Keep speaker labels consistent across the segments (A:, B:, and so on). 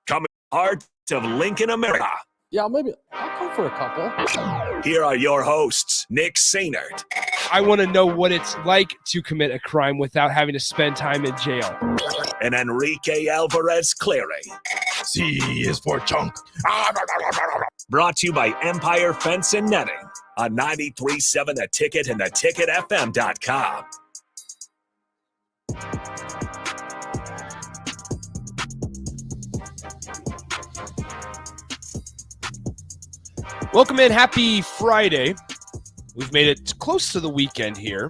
A: Coming heart of Lincoln, America.
B: Yeah, maybe I'll come for a couple.
A: Here are your hosts, Nick Sainert.
C: I want to know what it's like to commit a crime without having to spend time in jail.
A: And Enrique Alvarez Clary.
D: C is for chunk.
A: Brought to you by Empire Fence and Netting on 93.7 The Ticket and theticketfm.com.
C: Welcome in. Happy Friday. We've made it close to the weekend here.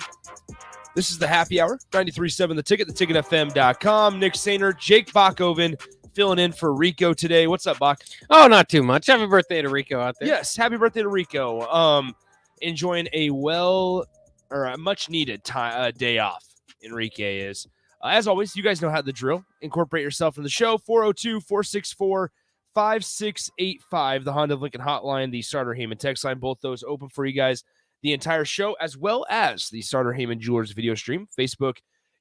C: This is the happy hour, 93.7 The Ticket, theticketfm.com. Nick Sainer, Jake Bachoven filling in for Rico today. What's up, Bach?
E: Oh, not too much. Happy birthday to Rico out there.
C: Yes, happy birthday to Rico. Enjoying a much-needed day off, Enrique is. As always, you guys know how the drill. Incorporate yourself in the show, 402-464-5685, the Honda of Lincoln hotline, the Starter Heyman text line, both those open for you guys the entire show, as well as the Starter Heyman Jewelers video stream, Facebook,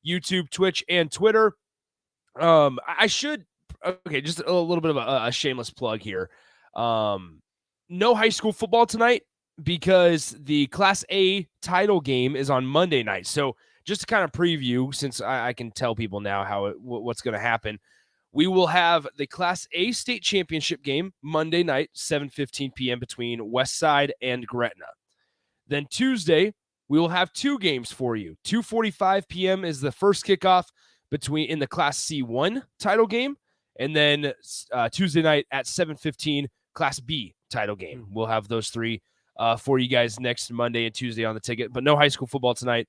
C: YouTube, Twitch, and Twitter. Just a little bit of a shameless plug here. No high school football tonight because the Class A title game is on Monday night. So just to kind of preview, since I can tell people now what's going to happen, we will have the Class A state championship game Monday night, 7:15 p.m. between Westside and Gretna. Then Tuesday, we will have two games for you. 2:45 p.m. is the first kickoff in the Class C1 title game. And then Tuesday night at 7:15, Class B title game. We'll have those three for you guys next Monday and Tuesday on the ticket. But no high school football tonight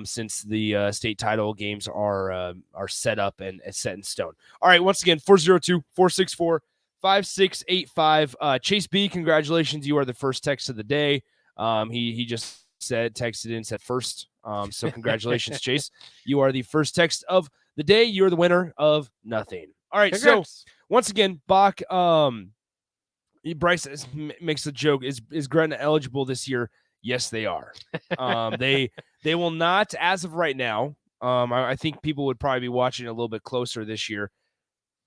C: since the state title games are set up and set in stone. All right, once again, 402-464-5685. Chase B, congratulations. You are the first text of the day. He just texted in, said first. So congratulations, Chase. You are the first text of the day. You're the winner of nothing. All right. Congrats. So once again, Bach, Bryce makes the joke. Is Gretna eligible this year? Yes, they are. They will not, as of right now. I think people would probably be watching a little bit closer this year.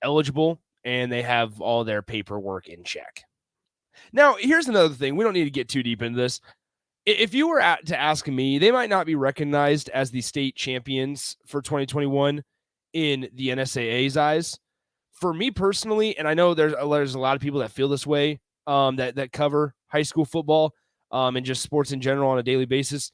C: Eligible, and they have all their paperwork in check. Now, here's another thing. We don't need to get too deep into this. If you were to ask me, they might not be recognized as the state champions for 2021 in the NSAA's eyes. For me personally, and I know there's a lot of people that feel this way, that cover high school football and just sports in general on a daily basis,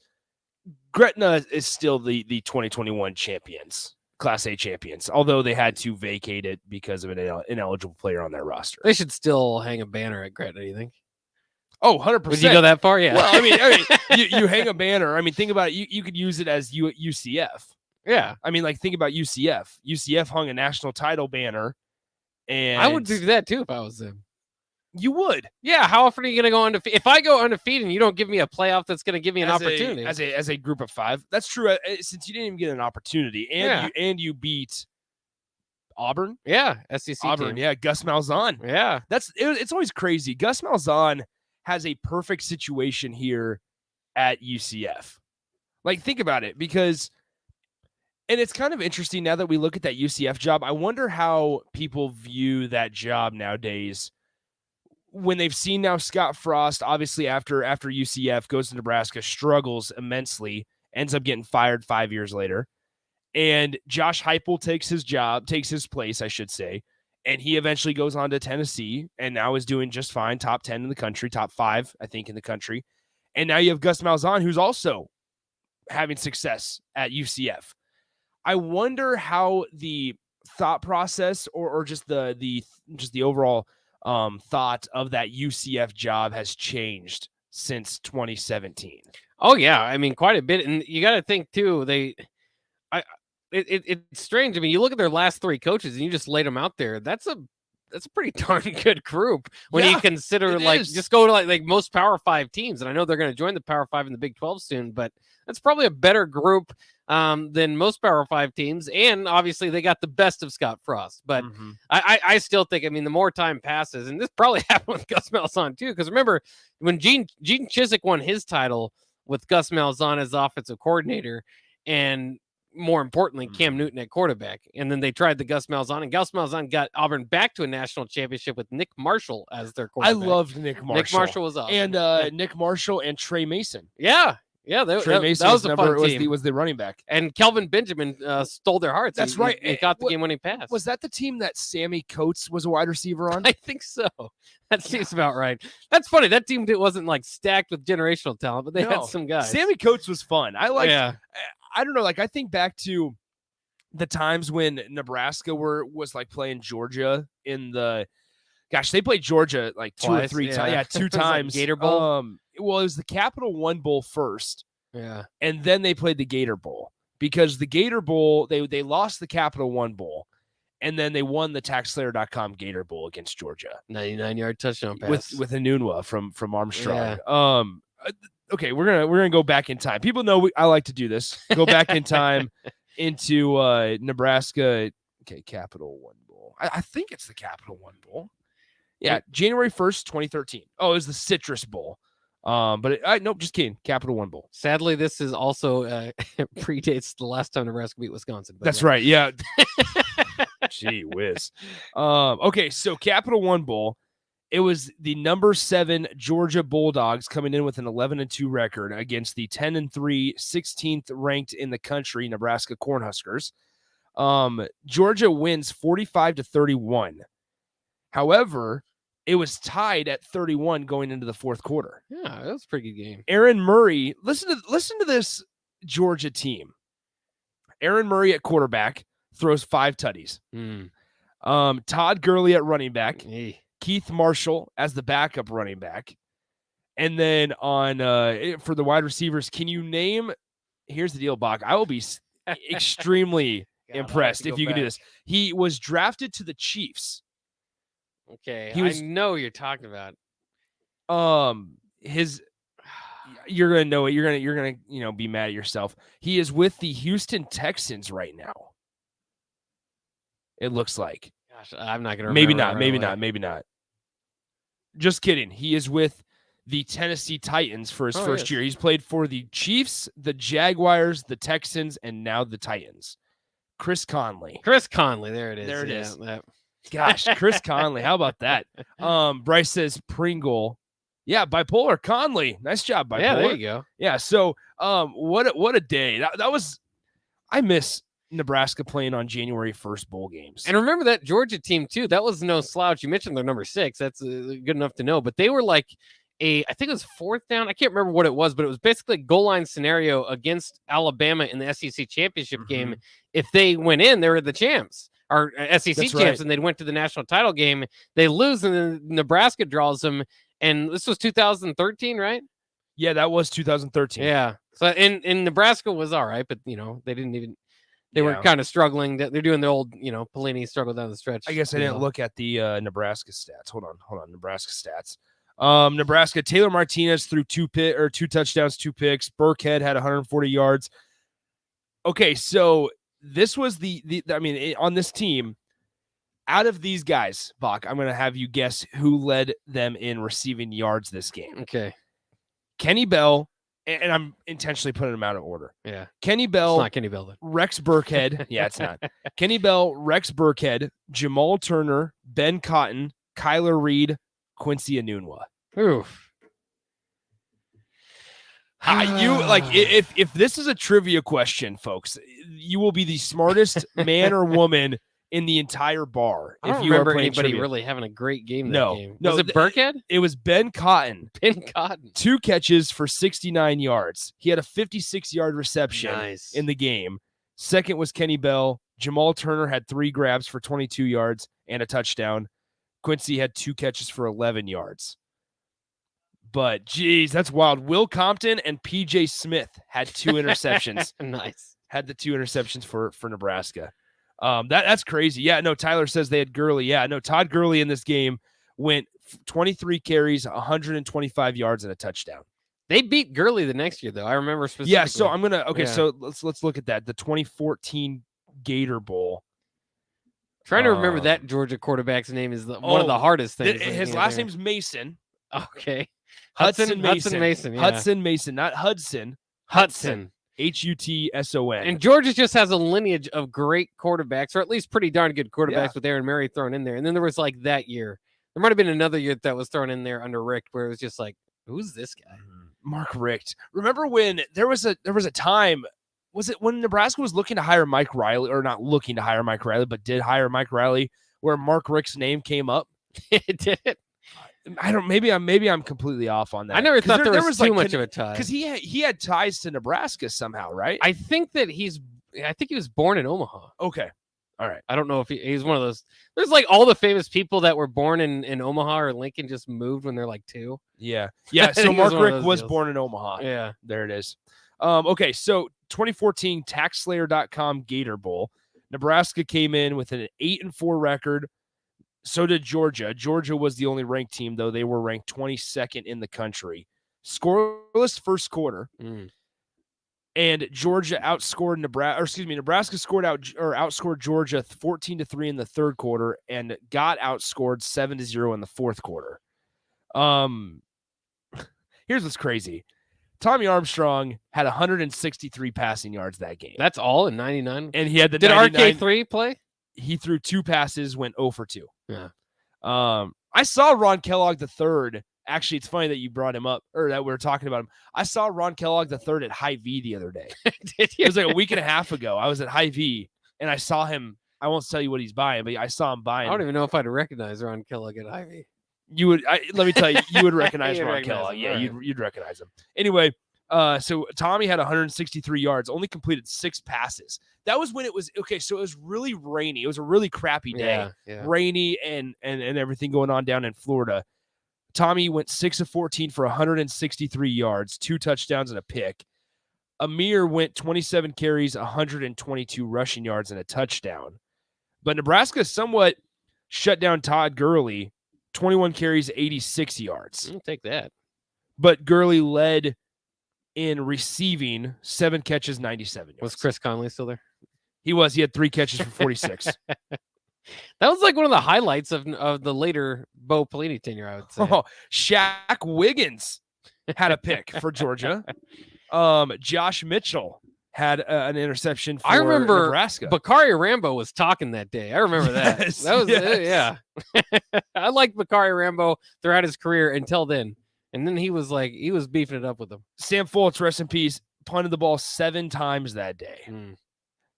C: Gretna is still the 2021 champions. Class A champions, although they had to vacate it because of an ineligible player on their roster.
E: They should still hang a banner at Gretna, do you think?
C: Oh, 100%.
E: Would you go that far? Yeah.
C: Well, I mean you hang a banner. I mean, think about it. You could use it as UCF.
E: Yeah.
C: I mean, like, think about UCF. UCF hung a national title banner. And
E: I would do that, too, if I was them.
C: You would.
E: Yeah, how often are you going to go undefeated? If I go undefeated and you don't give me a playoff that's going to give me an opportunity.
C: As a group of five. That's true, since you didn't even get an opportunity. And you beat Auburn.
E: Yeah, SEC
C: Auburn,
E: team.
C: yeah, Gus Malzahn.
E: Yeah.
C: It's always crazy. Gus Malzahn has a perfect situation here at UCF. Like, think about it, because and it's kind of interesting now that we look at that UCF job. I wonder how people view that job nowadays when they've seen now Scott Frost, obviously after UCF goes to Nebraska, struggles immensely, ends up getting fired 5 years later. And Josh Heupel takes his place, I should say. And he eventually goes on to Tennessee and now is doing just fine. Top 10 in the country, top 5, I think, in the country. And now you have Gus Malzahn, who's also having success at UCF. I wonder how the thought process or just the overall thought of that UCF job has changed since 2017.
E: Oh yeah, I mean quite a bit, and you got to think too. It's strange. I mean, you look at their last 3 coaches, and you just laid them out there. That's a pretty darn good group when you consider just go to like most Power 5 teams. And I know they're going to join the Power 5 in the Big 12 soon, but that's probably a better group than most Power 5 teams. And obviously they got the best of Scott Frost, but I still think, I mean, the more time passes, and this probably happened with Gus Malzahn too. Cause remember when Gene Chizik won his title with Gus Malzahn as offensive coordinator, and more importantly, Cam Newton at quarterback. And then they tried the Gus Malzahn, and Gus Malzahn got Auburn back to a national championship with Nick Marshall as their quarterback.
C: I loved Nick Marshall.
E: Nick Marshall was awesome.
C: And Nick Marshall and Trey Mason.
E: Yeah, that was a fun team.
C: Was the running back.
E: And Kelvin Benjamin stole their hearts.
C: That's right.
E: He got the game-winning pass.
C: Was that the team that Sammy Coates was a wide receiver on?
E: I think so. That seems about right. That's funny. That team wasn't like stacked with generational talent, but they had some guys.
C: Sammy Coates was fun. I don't know. Like, I think back to the times when Nebraska was like playing Georgia in the. Gosh, they played Georgia like two or three times. Yeah, 2 times.
E: Like Gator Bowl.
C: Well, it was the Capital One Bowl first.
E: Yeah,
C: and then they played the Gator Bowl, because the Gator Bowl they lost the Capital One Bowl, and then they won the TaxSlayer.com Gator Bowl against Georgia.
E: 99-yard touchdown pass
C: with Enunwa from Armstrong.
E: Yeah.
C: Okay, we're gonna go back in time. People know I like to do this. Go back in time into Nebraska. Okay, Capital One Bowl. I think it's the Capital One Bowl. Yeah, January 1st, 2013. Oh, it was the Citrus Bowl. Nope, just kidding. Capital One Bowl.
E: Sadly, this is also predates the last time Nebraska beat Wisconsin.
C: That's right. Yeah. Gee whiz. Okay, so Capital One Bowl. It was the number 7 Georgia Bulldogs coming in with an 11-2 record against the 10-3, 16th ranked in the country Nebraska Cornhuskers. Georgia wins 45-31. However, it was tied at 31 going into the fourth quarter.
E: Yeah, that was a pretty good game.
C: Aaron Murray, listen to this Georgia team. Aaron Murray at quarterback throws 5 tutties. Todd Gurley at running back.
E: Hey.
C: Keith Marshall as the backup running back. And then on for the wide receivers, can you name? Here's the deal, Bach. I will be extremely impressed if you can do this. He was drafted to the Chiefs.
E: Okay, I know what you're talking about.
C: You're gonna know it. You're gonna be mad at yourself. He is with the Houston Texans right now. It looks like.
E: Gosh, I'm not gonna remember.
C: Maybe not. Just kidding. He is with the Tennessee Titans for his first year. He's played for the Chiefs, the Jaguars, the Texans, and now the Titans. Chris Conley.
E: There it is.
C: There it is. Gosh, Chris Conley. How about that? Bryce says Pringle. Yeah, bipolar Conley. Nice job, bipolar.
E: Yeah, there you go.
C: Yeah, so what a day. That was. I miss Nebraska playing on January 1st bowl games.
E: And remember that Georgia team too. That was no slouch. You mentioned they're number 6. That's good enough to know. But they were like I think it was 4th down. I can't remember what it was, but it was basically a goal line scenario against Alabama in the SEC championship game. If they went in, they were the champs. Or SEC champs, right. And they went to the national title game. They lose, and then Nebraska draws them. And this was 2013, right?
C: Yeah, that was 2013.
E: Yeah. So in Nebraska was all right, but they didn't even. They were kind of struggling. They're doing the old, Pelini struggle down the stretch.
C: I guess I didn't look at the Nebraska stats. Hold on, Nebraska stats. Nebraska, Taylor Martinez threw 2 touchdowns, 2 picks. Burkhead had 140 yards. Okay, so this was on this team, out of these guys, Bach, I'm going to have you guess who led them in receiving yards this game.
E: Okay.
C: Kenny Bell, and I'm intentionally putting them out of order.
E: Yeah.
C: Kenny Bell.
E: It's not Kenny Bell, then.
C: Rex Burkhead. Yeah, it's not. Kenny Bell, Rex Burkhead, Jamal Turner, Ben Cotton, Kyler Reed, Quincy Enunwa.
E: Oof.
C: If this is a trivia question, folks, you will be the smartest man or woman in the entire bar.
E: I don't remember anybody really having a great game. Game.
C: Was
E: it Burkhead?
C: It was Ben Cotton.
E: 2
C: catches for 69 yards. He had a 56-yard reception in the game. Second was Kenny Bell. Jamal Turner had 3 grabs for 22 yards and a touchdown. Quincy had 2 catches for 11 yards. But, geez, that's wild. Will Compton and P.J. Smith had 2 interceptions.
E: Nice.
C: Had the 2 interceptions for Nebraska. That's crazy. Yeah, no, Tyler says they had Gurley. Yeah, no, Todd Gurley in this game went 23 carries, 125 yards, and a touchdown.
E: They beat Gurley the next year, though. I remember specifically.
C: Yeah, so I'm going to – so let's look at that. The 2014 Gator Bowl.
E: Trying to remember that Georgia quarterback's name is one of the hardest things.
C: His last name's Mason.
E: Okay.
C: Hudson Mason.
E: Hudson Mason, yeah.
C: Hudson Mason, not Hudson.
E: Hudson.
C: Hutson.
E: And Georgia just has a lineage of great quarterbacks, or at least pretty darn good quarterbacks with Aaron Murray thrown in there. And then there was like that year. There might have been another year that was thrown in there under Richt where it was just like, who's this guy?
C: Mark Richt. Remember when there was a time, was it when Nebraska was looking to hire Mike Riley, or not looking to hire Mike Riley, but did hire Mike Riley, where Mark Richt's name came up?
E: It did.
C: I don't. Maybe I'm completely off on that.
E: I never thought there was too much of a tie
C: because he had ties to Nebraska somehow, right?
E: I think he was born in Omaha.
C: Okay, all right.
E: I don't know if he's one of those. There's like all the famous people that were born in Omaha or Lincoln just moved when they're like 2.
C: Yeah. So Mark Richt was born in Omaha.
E: Yeah,
C: there it is. Okay, so 2014 TaxSlayer.com Gator Bowl. Nebraska came in with an 8-4 record. So did Georgia. Georgia was the only ranked team, though. They were ranked 22nd in the country. Scoreless first quarter. And Georgia outscored Nebraska outscored Georgia 14-3 in the third quarter and got outscored 7-0 in the fourth quarter. Here's what's crazy. Tommy Armstrong had 163 passing yards that game.
E: That's all in 99.
C: And he had the
E: Did
C: 99,
E: RK3 play?
C: He threw 2 passes, went 0 for 2.
E: Yeah.
C: I saw Ron Kellogg III. Actually, it's funny that you brought him up, or that we were talking about him. I saw Ron Kellogg III at Hy-Vee the other day.
E: Did you?
C: It was like a week and a half ago. I was at Hy-Vee, and I saw him. I won't tell you what he's buying, but I saw him buying.
E: I don't even know if I'd recognize Ron Kellogg at Hy-Vee.
C: You would. Let me tell you, you would recognize Ron Kellogg.
E: Him,
C: Yeah,
E: right.
C: you'd recognize him. Anyway, so Tommy had 163 yards, only completed 6 passes. That was when it was okay. So it was really rainy. It was a really crappy day, rainy and everything going on down in Florida. Tommy went 6 of 14 for 163 yards, 2 touchdowns and a pick. Amir went 27 carries, 122 rushing yards and a touchdown. But Nebraska somewhat shut down Todd Gurley, 21 carries, 86 yards.
E: I'll take that.
C: But Gurley led in receiving, 7 catches, 97 yards.
E: Was Chris Conley still there?
C: He was. He had 3 catches for 46.
E: That was like one of the highlights of the later Bo Pelini tenure, I would say.
C: Oh, Shaq Wiggins had a pick for Georgia. Josh Mitchell had an interception for Nebraska.
E: Bakari Rambo was talking that day. I remember that.
C: Yes,
E: that was yeah. I liked Bakari Rambo throughout his career until then. And then he was beefing it up with them.
C: Sam Foltz, rest in peace, punted the ball 7 times that day.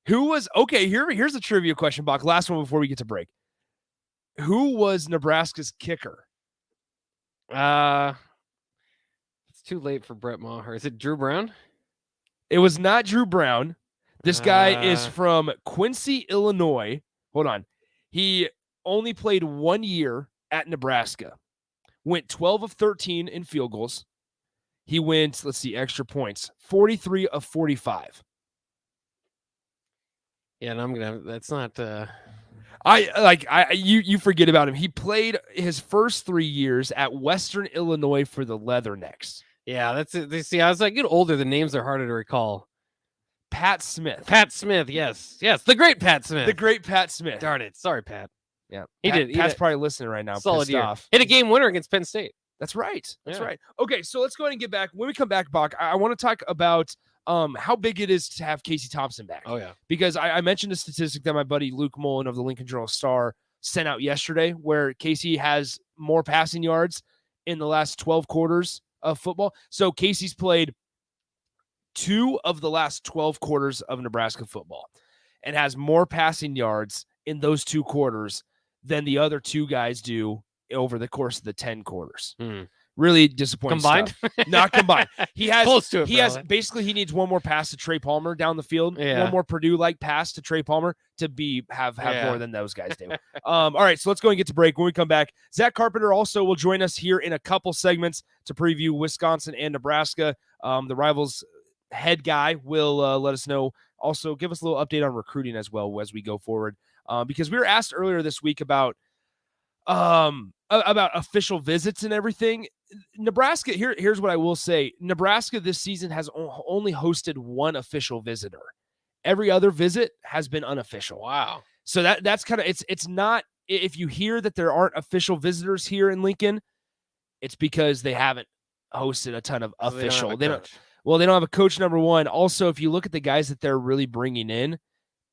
C: Who was here's a trivia question, Bach. Last one before we get to break. Who was Nebraska's kicker?
E: It's too late for Brett Maher. Is it Drew Brown?
C: It was not Drew Brown. This guy is from Quincy, Illinois. Hold on. He only played 1 year at Nebraska. Went 12 of 13 in field goals. He went, extra points, 43 of 45.
E: Yeah, and that's not
C: you forget about him. He played his first 3 years at Western Illinois for the Leathernecks.
E: Yeah, that's it. See, I was like, get older, the names are harder to recall.
C: Pat Smith.
E: Yes. The great Pat Smith. Darn it. Sorry, Pat.
C: Yeah.
E: Pat's
C: probably listening right now.
E: Solid
C: pissed
E: year.
C: Off.
E: Hit a game winner against Penn State.
C: That's right. That's
E: Yeah.
C: right. Okay, so let's go ahead and get back. When we come back, Bach, I want to talk about how big it is to have Casey Thompson back.
E: Oh, yeah.
C: Because I mentioned a statistic that my buddy Luke Mullen of the Lincoln Journal-Star sent out yesterday, where Casey has more passing yards in the last 12 quarters of football. So Casey's played 2 of the last 12 quarters of Nebraska football and has more passing yards in those 2 quarters than the other 2 guys do over the course of the 10 quarters. Really disappointing.
E: Combined?
C: Stuff. Not combined. He has
E: close to it.
C: He basically he needs 1 more pass to Trey Palmer down the field.
E: Yeah.
C: 1 more Purdue-like pass to Trey Palmer to have more than those guys do. All right, so let's go and get to break. When we come back, Zack Carpenter also will join us here in a couple segments to preview Wisconsin and Nebraska. The Rivals head guy will let us know. Also, give us a little update on recruiting as well as we go forward. Because we were asked earlier this week about official visits and everything. Nebraska, here's what I will say. Nebraska this season has only hosted 1 official visitor. Every other visit has been unofficial.
E: Wow.
C: So that's kind of it's not, if you hear that there aren't official visitors here in Lincoln, it's because they haven't hosted a ton of official. Well, they don't have a coach, number one. Also, if you look at the guys that they're really bringing in,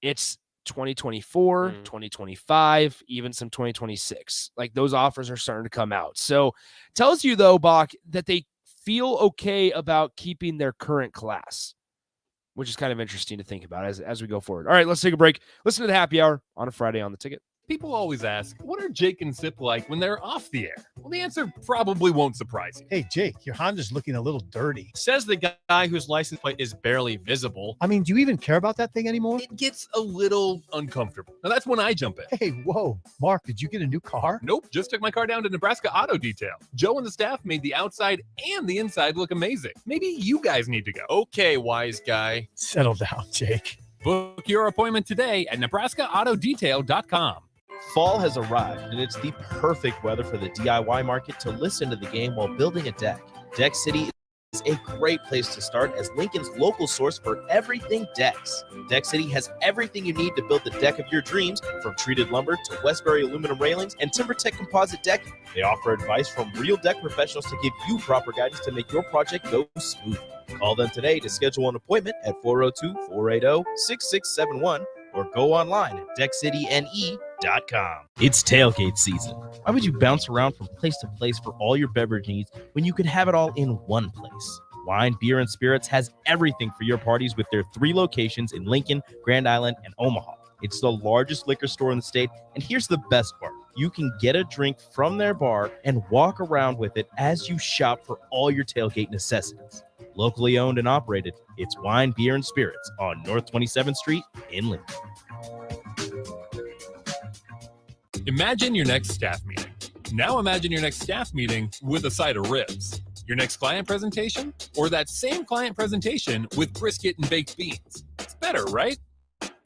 C: it's 2024, 2025, even some 2026. Like those offers are starting to come out. So tells you, though, Bach, that they feel okay about keeping their current class, which is kind of interesting to think about as we go forward. All right, let's take a break. Listen to the happy hour on a Friday on the Ticket.
F: People always ask, what are Jake and Sip like when they're off the air? Well, the answer probably won't surprise you.
D: Hey, Jake, your Honda's looking a little dirty.
G: Says the guy whose license plate is barely visible.
D: I mean, do you even care about that thing anymore?
F: It gets a little uncomfortable. Now, that's when I jump in.
D: Hey, whoa. Mark, did you get a new car?
F: Nope, just took my car down to Nebraska Auto Detail. Joe and the staff made the outside and the inside look amazing. Maybe you guys need to go.
G: Okay, wise guy.
D: Settle down, Jake.
F: Book your appointment today at NebraskaAutoDetail.com.
H: Fall has arrived, and it's the perfect weather for the DIY market to listen to the game while building a deck. Deck City is a great place to start as Lincoln's local source for everything decks. Deck City has everything you need to build the deck of your dreams, from treated lumber to Westbury aluminum railings and TimberTech composite decking. They offer advice from real deck professionals to give you proper guidance to make your project go smooth. Call them today to schedule an appointment at 402-480-6671 or go online at deckcityne.com. It's tailgate season. Why would you bounce around from place to place for all your beverage needs when you could have it all in one place? Wine, Beer, and Spirits has everything for your parties with their 3 locations in Lincoln, Grand Island, and Omaha. It's the largest liquor store in the state, and here's the best part. You can get a drink from their bar and walk around with it as you shop for all your tailgate necessities. Locally owned and operated, it's Wine, Beer, and Spirits on North 27th Street in Lincoln.
F: Imagine your next staff meeting. Now imagine your next staff meeting with a side of ribs. Your next client presentation, or that same client presentation with brisket and baked beans. It's better, right?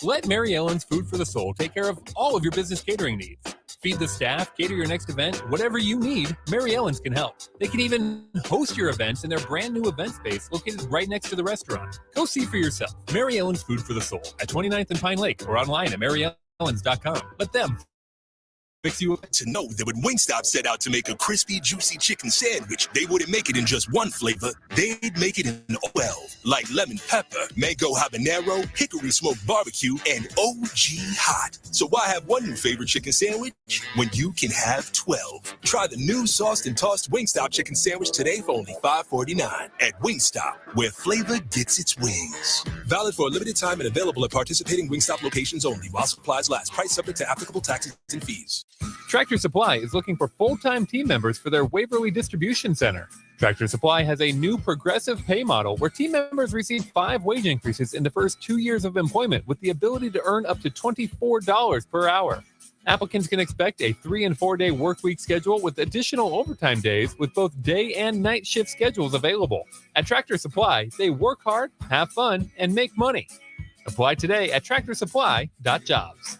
F: Let Mary Ellen's Food for the Soul take care of all of your business catering needs. Feed the staff, cater your next event, whatever you need, Mary Ellen's can help. They can even host your events in their brand new event space located right next to the restaurant. Go see for yourself. Mary Ellen's Food for the Soul at 29th and Pine Lake or online at maryellens.com. Let them fix you up.
A: To know that when Wingstop set out to make a crispy, juicy chicken sandwich, they wouldn't make it in just one flavor. They'd make it in 12, like lemon pepper, mango habanero, hickory smoked barbecue, and OG hot. So why have one new favorite chicken sandwich when you can have 12? Try the new sauced and tossed Wingstop chicken sandwich today for only $5.49 at Wingstop, where flavor gets its wings. Valid for a limited time and available at participating Wingstop locations only while supplies last. Price subject to applicable taxes and fees.
F: Tractor Supply is looking for full-time team members for their Waverly Distribution Center. Tractor Supply has a new progressive pay model where team members receive 5 wage increases in the first 2 years of employment with the ability to earn up to $24 per hour. Applicants can expect a 3- and 4-day work week schedule with additional overtime days with both day and night shift schedules available. At Tractor Supply, they work hard, have fun, and make money. Apply today at tractorsupply.jobs.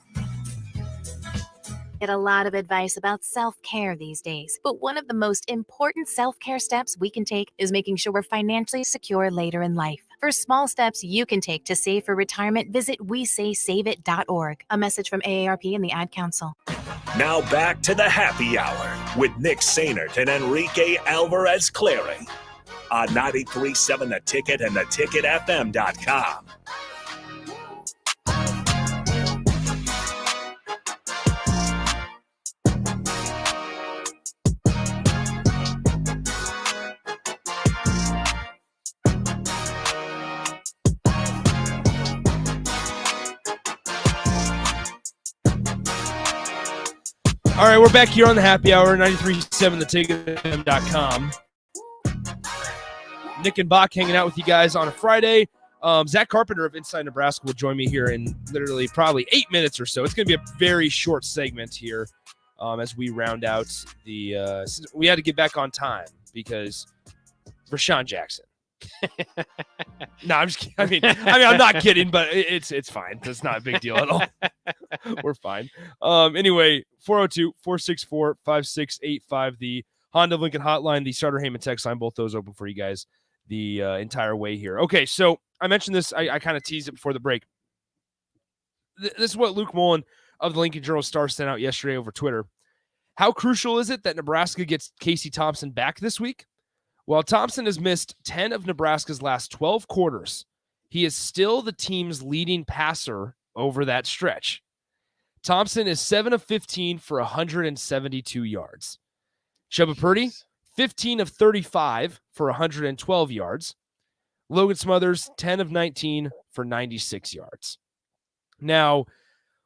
I: Get a lot of advice about self-care these days, but one of the most important self-care steps we can take is making sure we're financially secure later in life. For small steps you can take to save for retirement, visit WeSaySaveIt.org. A message from AARP and the Ad Council.
A: Now back to the happy hour with Nick Sainert and Enrique Alvarez Clary on 93.7 The Ticket and theticketfm.com.
C: All right, we're back here on the happy hour, 93.7 theticketfm.com. Nick and Bach hanging out with you guys on a Friday. Zack Carpenter of Inside Nebraska will join me here in literally probably 8 minutes or so. It's going to be a very short segment here as we round out the we had to get back on time because Rashawn Jackson. No, I'm just kidding. I mean, I'm not kidding, but it's fine. That's not a big deal at all. We're fine. Anyway, 402-464-5685, the Honda of Lincoln hotline, the Starter Heyman text line, both those open for you guys the entire way here. Okay, so I mentioned this. I kind of teased it before the break. This is what Luke Mullen of the Lincoln Journal-Star sent out yesterday over Twitter. How crucial is it that Nebraska gets Casey Thompson back this week? While Thompson has missed 10 of Nebraska's last 12 quarters, he is still the team's leading passer over that stretch. Thompson is 7 of 15 for 172 yards. Chubba Purdy, 15 of 35 for 112 yards. Logan Smothers, 10 of 19 for 96 yards. Now,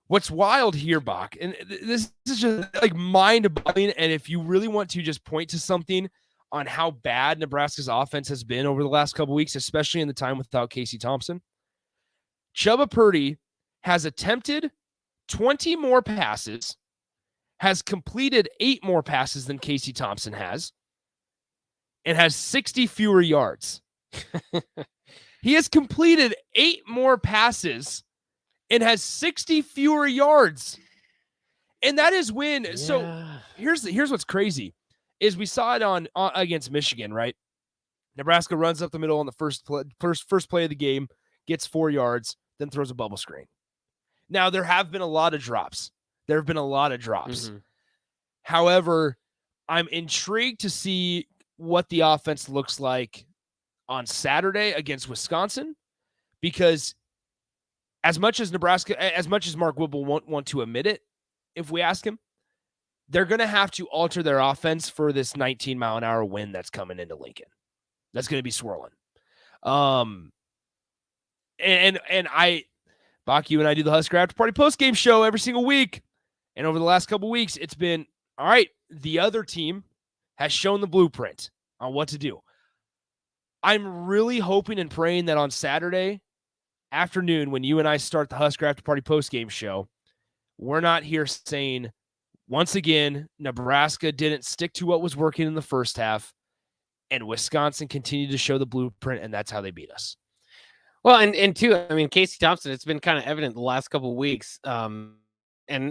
C: what's wild here, Bach, and this is just like mind-boggling, and if you really want to just point to something on how bad Nebraska's offense has been over the last couple weeks, especially in the time without Casey Thompson, Chubba Purdy has attempted 20 more passes, has completed 8 more passes than Casey Thompson has, and has 60 fewer yards. He has completed 8 more passes and has 60 fewer yards. And that is when, so here's what's crazy, is we saw it on against Michigan, right? Nebraska runs up the middle on the first play of the game, gets 4 yards, then throws a bubble screen. Now, there have been a lot of drops. Mm-hmm. However, I'm intrigued to see what the offense looks like on Saturday against Wisconsin, because as much as Mark Whipple won't want to admit it, if we ask him, they're going to have to alter their offense for this 19-mile-an-hour wind that's coming into Lincoln. That's going to be swirling. Bach, you and I do the Husker After Party post-game show every single week. And over the last couple weeks, it's been, all right, the other team has shown the blueprint on what to do. I'm really hoping and praying that on Saturday afternoon, when you and I start the Husker After Party post-game show, we're not here saying, once again, Nebraska didn't stick to what was working in the first half, and Wisconsin continued to show the blueprint, and that's how they beat us.
E: Well, and two, I mean, Casey Thompson, it's been kind of evident the last couple of weeks. And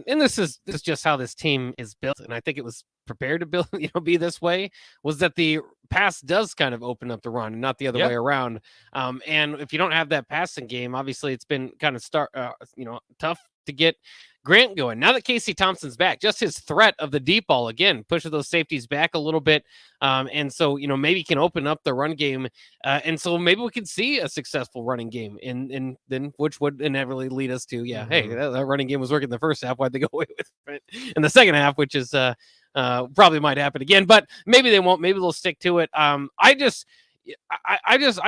E: this is just how this team is built. And I think it was prepared to be this way, was that the pass does kind of open up the run and not the other way around. And if you don't have that passing game, obviously it's been kind of tough to get Grant going. Now that Casey Thompson's back, just his threat of the deep ball again pushes those safeties back a little bit. And so, maybe he can open up the run game. And so maybe we can see a successful running game and then which would inevitably lead us to, hey, that running game was working in the first half. Why'd they go away with it in the second half, which is probably might happen again, but maybe they won't. Maybe they'll stick to it. I'm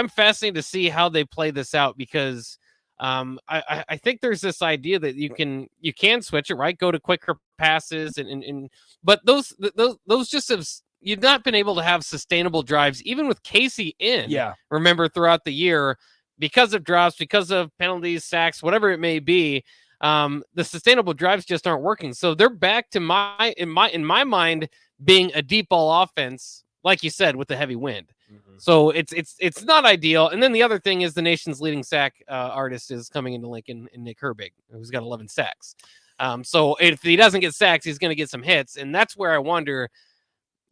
E: fascinated to see how they play this out, because I think there's this idea that you can switch it, right? Go to quicker passes but those just have, you've not been able to have sustainable drives, even with Casey in. Yeah. Remember, throughout the year, because of drops, because of penalties, sacks, whatever it may be, the sustainable drives just aren't working. So they're back to in my mind being a deep ball offense, like you said, with the heavy wind. Mm-hmm. So it's not ideal. And then the other thing is the nation's leading sack artist is coming into Lincoln, and Nick Herbig, who's got 11 sacks. So if he doesn't get sacks, he's going to get some hits. And that's where I wonder,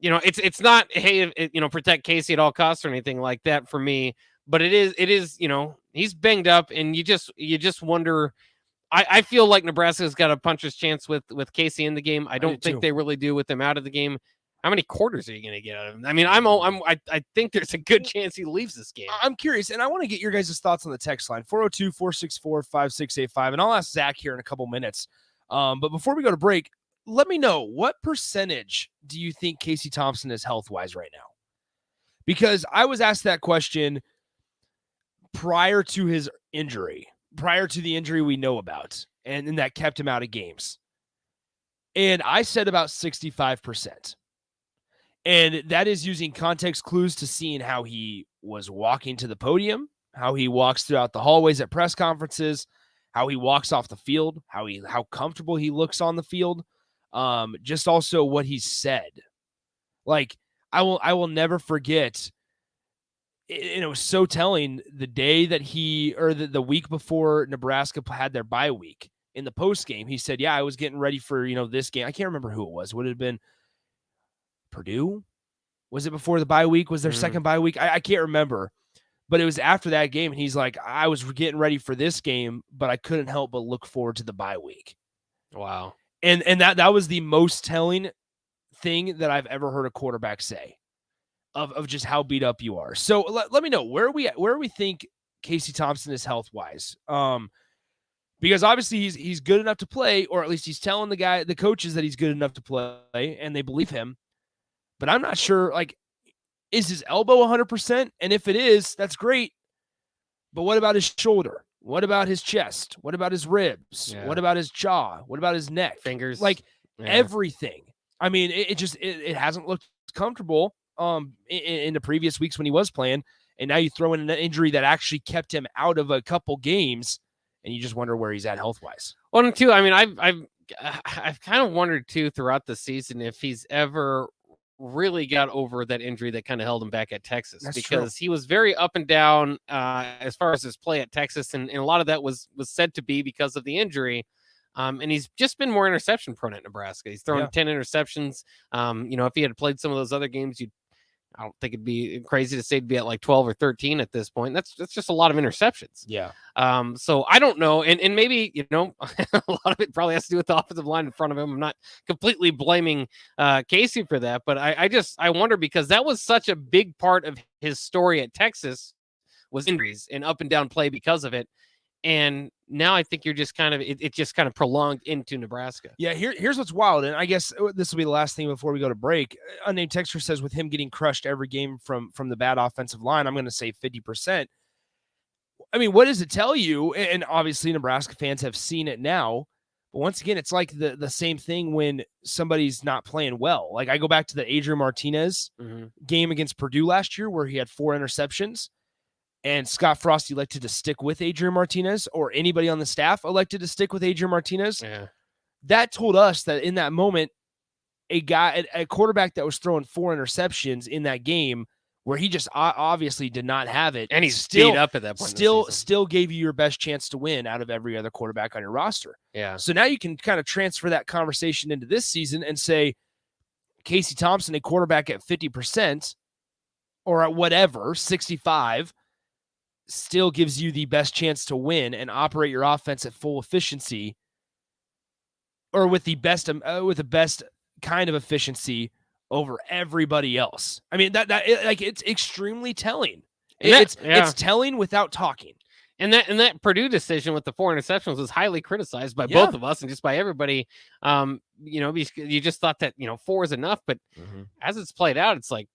E: it's not, hey, protect Casey at all costs or anything like that for me, but it is, he's banged up, and you just wonder. I feel like Nebraska's got a puncher's chance with Casey in the game. I don't think they really do with him out of the game. How many quarters are you going to get out of him? I mean, I think there's a good chance he leaves this game.
C: I'm curious, and I want to get your guys' thoughts on the text line, 402-464-5685, and I'll ask Zach here in a couple minutes. But before we go to break, let me know, what percentage do you think Casey Thompson is health-wise right now? Because I was asked that question prior to his injury, prior to the injury we know about, and that kept him out of games. And I said about 65%. And that is using context clues to seeing how he was walking to the podium, how he walks throughout the hallways at press conferences, how he walks off the field, how comfortable he looks on the field. Just also what he said. Like, I will never forget. It was so telling, the day that the week before Nebraska had their bye week, in the post game, he said, I was getting ready for, this game. I can't remember who it was. Would it have been Purdue? Was it before the bye week? Was their second bye week? I can't remember, but it was after that game. And he's like, I was getting ready for this game, but I couldn't help but look forward to the bye week.
E: Wow.
C: And that was the most telling thing that I've ever heard a quarterback say. of just how beat up you are. So let me know where we think Casey Thompson is health wise. Because obviously he's good enough to play, or at least he's telling the coaches that he's good enough to play, and they believe him. But I'm not sure, like, is his elbow 100%? And if it is, that's great. But what about his shoulder? What about his chest? What about his ribs?
E: Yeah.
C: What about his jaw? What about his neck?
E: Fingers?
C: Like,
E: Yeah.
C: everything. I mean, it hasn't looked comfortable in the previous weeks when he was playing. And now you throw in an injury that actually kept him out of a couple games, and you just wonder where he's at health-wise.
E: Well, and two, I mean, I've kind of wondered too throughout the season if he's ever really got over that injury that kind of held him back at Texas.
C: That's
E: because
C: true.
E: he was very up and down as far as his play at Texas, and a lot of that was said to be because of the injury. And he's just been more interception prone at Nebraska. He's thrown 10 interceptions. If he had played some of those other games, I don't think it'd be crazy to say it'd be at like 12 or 13 at this point. That's just a lot of interceptions.
C: Yeah.
E: So I don't know. And maybe, a lot of it probably has to do with the offensive line in front of him. I'm not completely blaming Casey for that, but I wonder, because that was such a big part of his story at Texas was injuries and up and down play because of it. And now I think you're just kind of, it just kind of prolonged into Nebraska.
C: Yeah, here's what's wild, and I guess this will be the last thing before we go to break. Unnamed texter says with him getting crushed every game from the bad offensive line, I'm going to say 50%. I mean, what does it tell you? And obviously Nebraska fans have seen it now. But once again, it's like the same thing when somebody's not playing well. Like I go back to the Adrian Martinez game against Purdue last year where he had 4 interceptions. And Scott Frost elected to stick with Adrian Martinez, or anybody on the staff elected to stick with Adrian Martinez.
E: Yeah.
C: That told us that in that moment, a quarterback that was throwing 4 interceptions in that game, where he just obviously did not have it,
E: and he's still up at that point.
C: Still gave you your best chance to win out of every other quarterback on your roster.
E: Yeah.
C: So now you can kind of transfer that conversation into this season and say, Casey Thompson, a quarterback at 50% or at whatever 65. Still gives you the best chance to win and operate your offense at full efficiency, or with the best kind of efficiency over everybody else. I mean, it's extremely telling. It's telling without talking.
E: And that Purdue decision with the 4 interceptions was highly criticized by both of us and just by everybody. Because you just thought that 4 is enough, but as it's played out, it's like,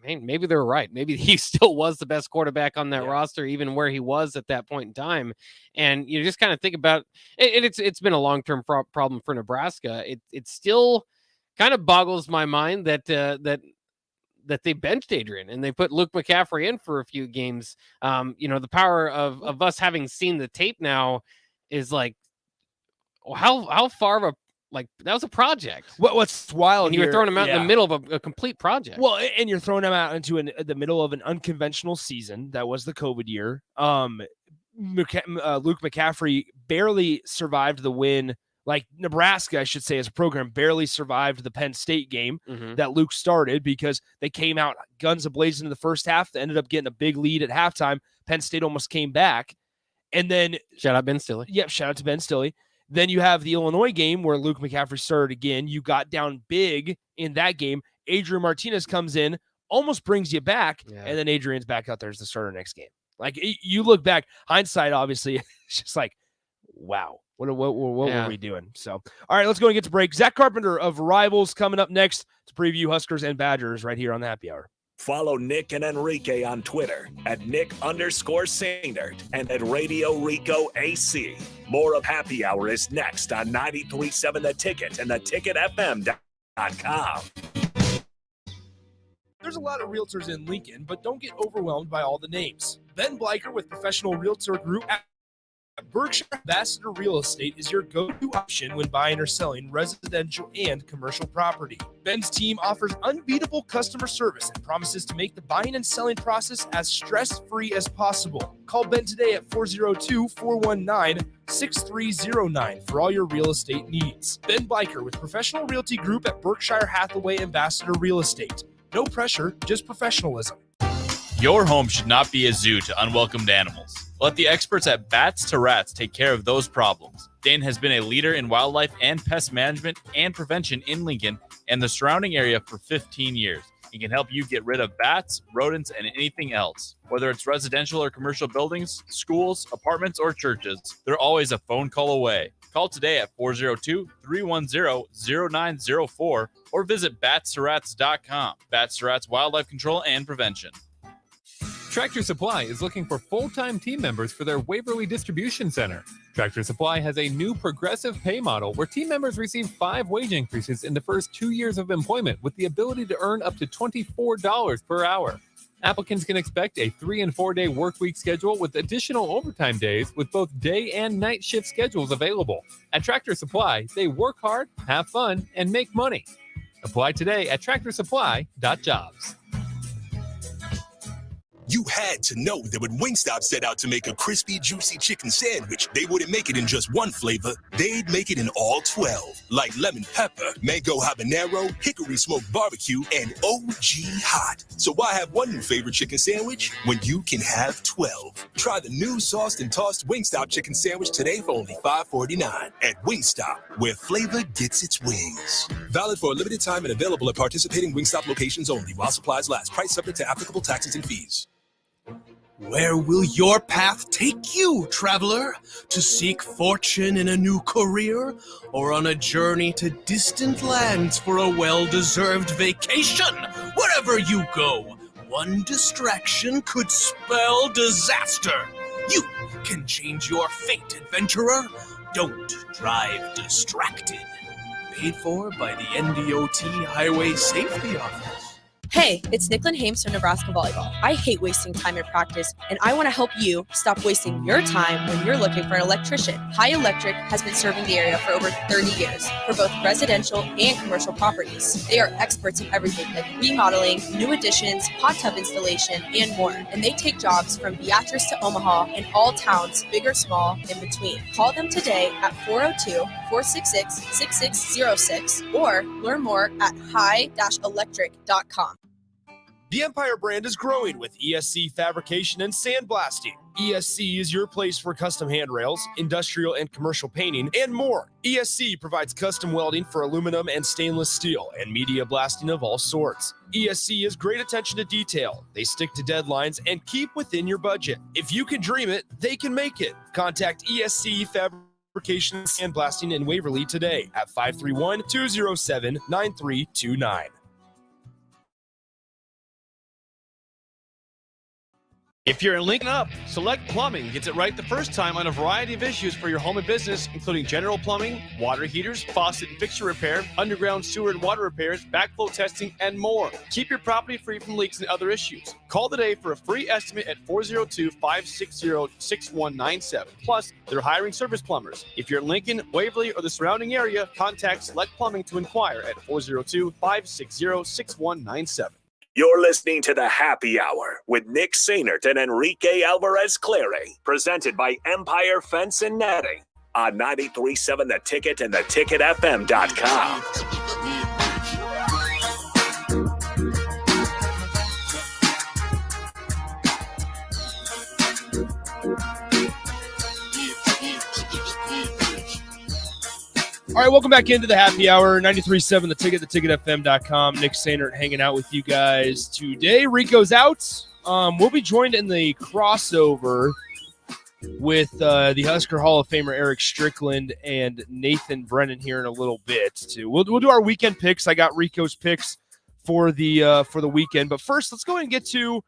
E: man, maybe they were right. Maybe he still was the best quarterback on that roster, even where he was at that point in time. And you just kind of think about it. It's been a long-term problem for Nebraska. It still kind of boggles my mind that they benched Adrian and they put Luke McCaffrey in for a few games. The power of us having seen the tape now is like, how far of a, like, that was a project.
C: What's wild?
E: And you were throwing him out in the middle of a complete project.
C: Well, and you're throwing him out into the middle of an unconventional season. That was the COVID year. Luke McCaffrey barely survived the win. Like Nebraska, I should say, as a program, barely survived the Penn State game that Luke started because they came out guns a-blazing in the first half. They ended up getting a big lead at halftime. Penn State almost came back. And then
E: shout out Ben Stilley.
C: Yep, shout out to Ben Stilley. Then you have the Illinois game where Luke McCaffrey started again. You got down big in that game. Adrian Martinez comes in, almost brings you back, and then Adrian's back out there as the starter next game. Like, you look back, hindsight, obviously, it's just like, wow, what were we doing? So, all right, let's go and get to break. Zack Carpenter of Rivals coming up next to preview Huskers and Badgers right here on the Happy Hour.
A: Follow Nick and Enrique on Twitter at Nick_Sainert and at Radio Rico AC. More of Happy Hour is next on 93.7 The Ticket and theticketfm.com.
C: There's a lot of realtors in Lincoln, but don't get overwhelmed by all the names. Ben Bleicher with Professional Realtor Group at Berkshire Ambassador Real Estate is your go-to option when buying or selling residential and commercial property. Ben's team offers unbeatable customer service and promises to make the buying and selling process as stress-free as possible. Call Ben today at 402-419-6309 for all your real estate needs. Ben Bleicher with Professional Realty Group at Berkshire Hathaway Ambassador Real Estate. No pressure, just professionalism.
J: Your home should not be a zoo to unwelcomed animals. Let the experts at Bats to Rats take care of those problems. Dane has been a leader in wildlife and pest management and prevention in Lincoln and the surrounding area for 15 years, He can help you get rid of bats, rodents, and anything else. Whether it's residential or commercial buildings, schools, apartments, or churches, they're always a phone call away. Call today at 402-310-0904 or visit batsrats.com. Bats to Rats Wildlife Control and Prevention.
F: Tractor Supply is looking for full-time team members for their Waverly Distribution Center. Tractor Supply has a new progressive pay model where team members receive 5 wage increases in the first 2 years of employment with the ability to earn up to $24 per hour. Applicants can expect a 3- and 4-day work week schedule with additional overtime days with both day and night shift schedules available. At Tractor Supply, they work hard, have fun, and make money. Apply today at tractorsupply.jobs.
A: You had to know that when Wingstop set out to make a crispy, juicy chicken sandwich, they wouldn't make it in just one flavor. They'd make it in all 12, like lemon pepper, mango habanero, hickory smoked barbecue, and OG hot. So why have one new favorite chicken sandwich when you can have 12? Try the new sauced and tossed Wingstop chicken sandwich today for only $5.49 at Wingstop, where flavor gets its wings. Valid for a limited time and available at participating Wingstop locations only while supplies last. Price subject to applicable taxes and fees.
K: Where will your path take you, traveler? To seek fortune in a new career? Or on a journey to distant lands for a well-deserved vacation? Wherever you go, one distraction could spell disaster. You can change your fate, adventurer. Don't drive distracted. Paid for by the NDOT Highway Safety Office.
L: Hey, it's Nicklin Hames from Nebraska Volleyball. I hate wasting time in practice, and I want to help you stop wasting your time when you're looking for an electrician. High Electric has been serving the area for over 30 years for both residential and commercial properties. They are experts in everything like remodeling, new additions, hot tub installation, and more. And they take jobs from Beatrice to Omaha and all towns, big or small, in between. Call them today at 402-466-6606 or learn more at high-electric.com.
C: The Empire brand is growing with ESC fabrication and sandblasting. ESC is your place for custom handrails, industrial and commercial painting, and more. ESC provides custom welding for aluminum and stainless steel and media blasting of all sorts. ESC has great attention to detail. They stick to deadlines and keep within your budget. If you can dream it, they can make it. Contact ESC Fabrication and Sandblasting in Waverly today at 531-207-9329.
M: If you're in Lincoln Up, Select Plumbing gets it right the first time on a variety of issues for your home and business, including general plumbing, water heaters, faucet and fixture repair, underground sewer and water repairs, backflow testing, and more. Keep your property free from leaks and other issues. Call today for a free estimate at 402-560-6197. Plus, they're hiring service plumbers. If you're in Lincoln, Waverly, or the surrounding area, contact Select Plumbing to inquire at 402-560-6197.
N: You're listening to The Happy Hour with Nick Sainert and Enrique Alvarez-Clary, presented by Empire Fence and Netting on 93.7 The Ticket and theticketfm.com.
C: All right, welcome back into the Happy Hour, 93.7 The Ticket, theticketfm.com. Nick Sainert hanging out with you guys today. Rico's out. We'll be joined in the crossover with the Husker Hall of Famer Eric Strickland and Nathan Brennan here in a little bit too. We'll do our weekend picks. I got Rico's picks for the weekend, but first let's go ahead and get to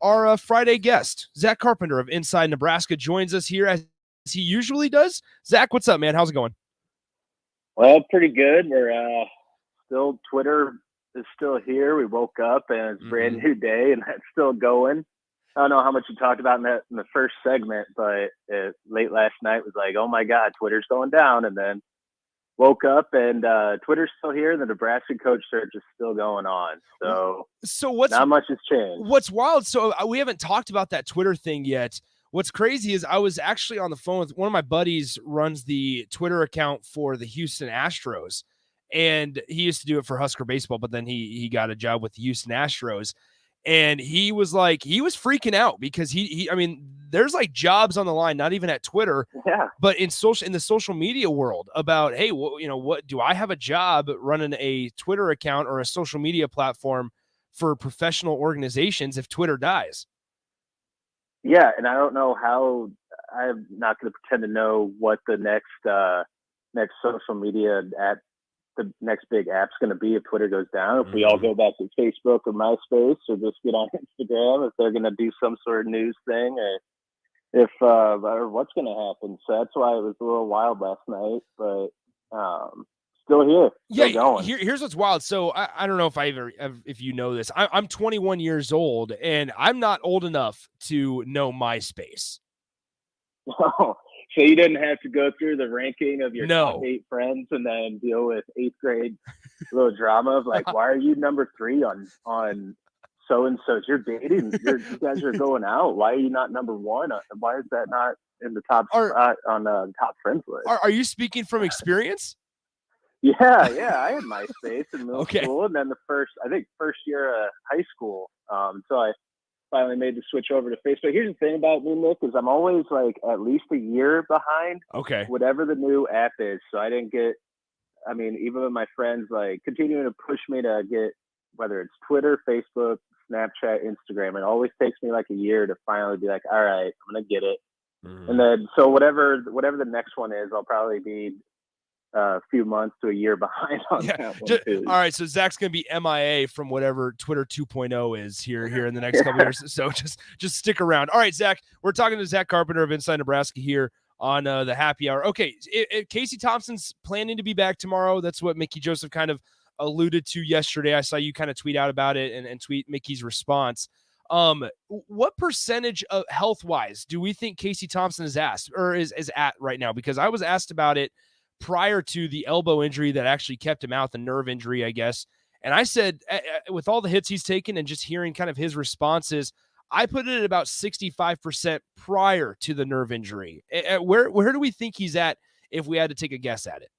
C: our Friday guest. Zack Carpenter of Inside Nebraska joins us here as he usually does. Zack, what's up, man? How's it going?
O: Well, pretty good. We're still, Twitter is still here. We woke up and it's a brand new day and that's still going. I don't know how much you talked about in the first segment, but late last night was like, oh my God, Twitter's going down. And then woke up and Twitter's still here. The Nebraska coach search is still going on. So not much has changed.
C: What's wild? So we haven't talked about that Twitter thing yet. What's crazy is I was actually on the phone with one of my buddies runs the Twitter account for the Houston Astros. And he used to do it for Husker baseball, but then he got a job with the Houston Astros. And he was freaking out because I mean, there's like jobs on the line, not even at Twitter, but in the social media world about, hey, what do I have a job running a Twitter account or a social media platform for professional organizations if Twitter dies.
O: Yeah, and I don't know how. I'm not going to pretend to know what the next social media app, the next big app's going to be if Twitter goes down. If we all go back to Facebook or MySpace or just get on Instagram, if they're going to do some sort of news thing, or if or what's going to happen. So that's why it was a little wild last night, but still here. Still going.
C: Here's what's wild. So I don't know if you know this. I'm 21 years old, and I'm not old enough to know MySpace.
O: Oh, so you didn't have to go through the ranking of your
C: No.
O: top 8 friends and then deal with 8th grade little drama of like, why are you number 3 on so-and-so's? You're dating. You guys are going out. Why are you not number 1? Why is that not in the top spot on the top friends list?
C: Are you speaking from experience?
O: Yeah. I had MySpace in middle school, and then the first year of high school. So I finally made the switch over to Facebook. Here's the thing about me, Nick, is I'm always like at least a year behind.
C: Okay.
O: Whatever the new app is. So I didn't get. I mean, even with my friends like continuing to push me to get whether it's Twitter, Facebook, Snapchat, Instagram, it always takes me like a year to finally be like, all right, I'm gonna get it. And then so whatever the next one is, I'll probably be a few months to a year behind on that one too.
C: All right, so Zach's gonna be MIA from whatever Twitter 2.0 is here in the next couple years. So just stick around. All right, Zach, we're talking to Zack Carpenter of Inside Nebraska here on the happy hour. Okay, Casey Thompson's planning to be back tomorrow. That's what Mickey Joseph kind of alluded to yesterday. I saw you kind of tweet out about it and tweet Mickey's response. What percentage of health-wise do we think Casey Thompson is at right now? Because I was asked about it prior to the elbow injury that actually kept him out, the nerve injury, I guess. And I said, with all the hits he's taken and just hearing kind of his responses, I put it at about 65% prior to the nerve injury. Where do we think he's at if we had to take a guess at it?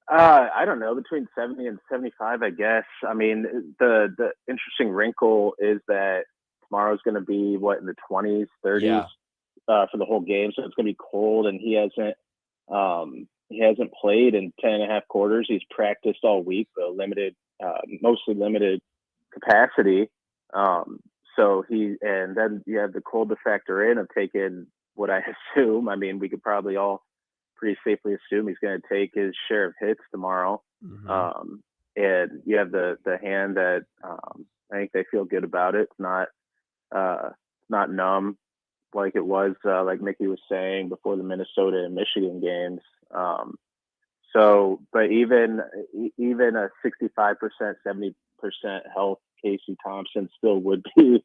O: I don't know, between 70 and 75, I guess. I mean, the interesting wrinkle is that tomorrow's going to be in the 20s, 30s for the whole game. So it's going to be cold, and he hasn't played in 10 and a half quarters. He's practiced all week, but mostly limited capacity. And then you have the cold to factor in of taking what I assume. I mean, we could probably all pretty safely assume he's going to take his share of hits tomorrow. And you have the hand that I think they feel good about it. It's not numb like it was, like Mickey was saying before the Minnesota and Michigan games. But even a 65%, 70% health Casey Thompson still would be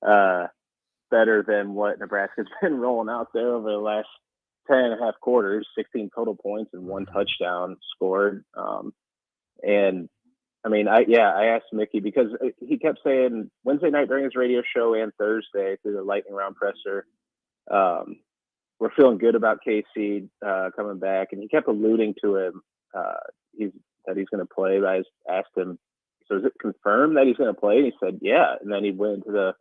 O: better than what Nebraska's been rolling out there over the last 10 and a half quarters, 16 total points and 1 touchdown scored. And I mean, I asked Mickey because he kept saying Wednesday night during his radio show and Thursday through the lightning round presser, we're feeling good about Casey coming back. And he kept alluding to him that he's going to play. But I asked him, so is it confirmed that he's going to play? And he said, yeah. And then he went into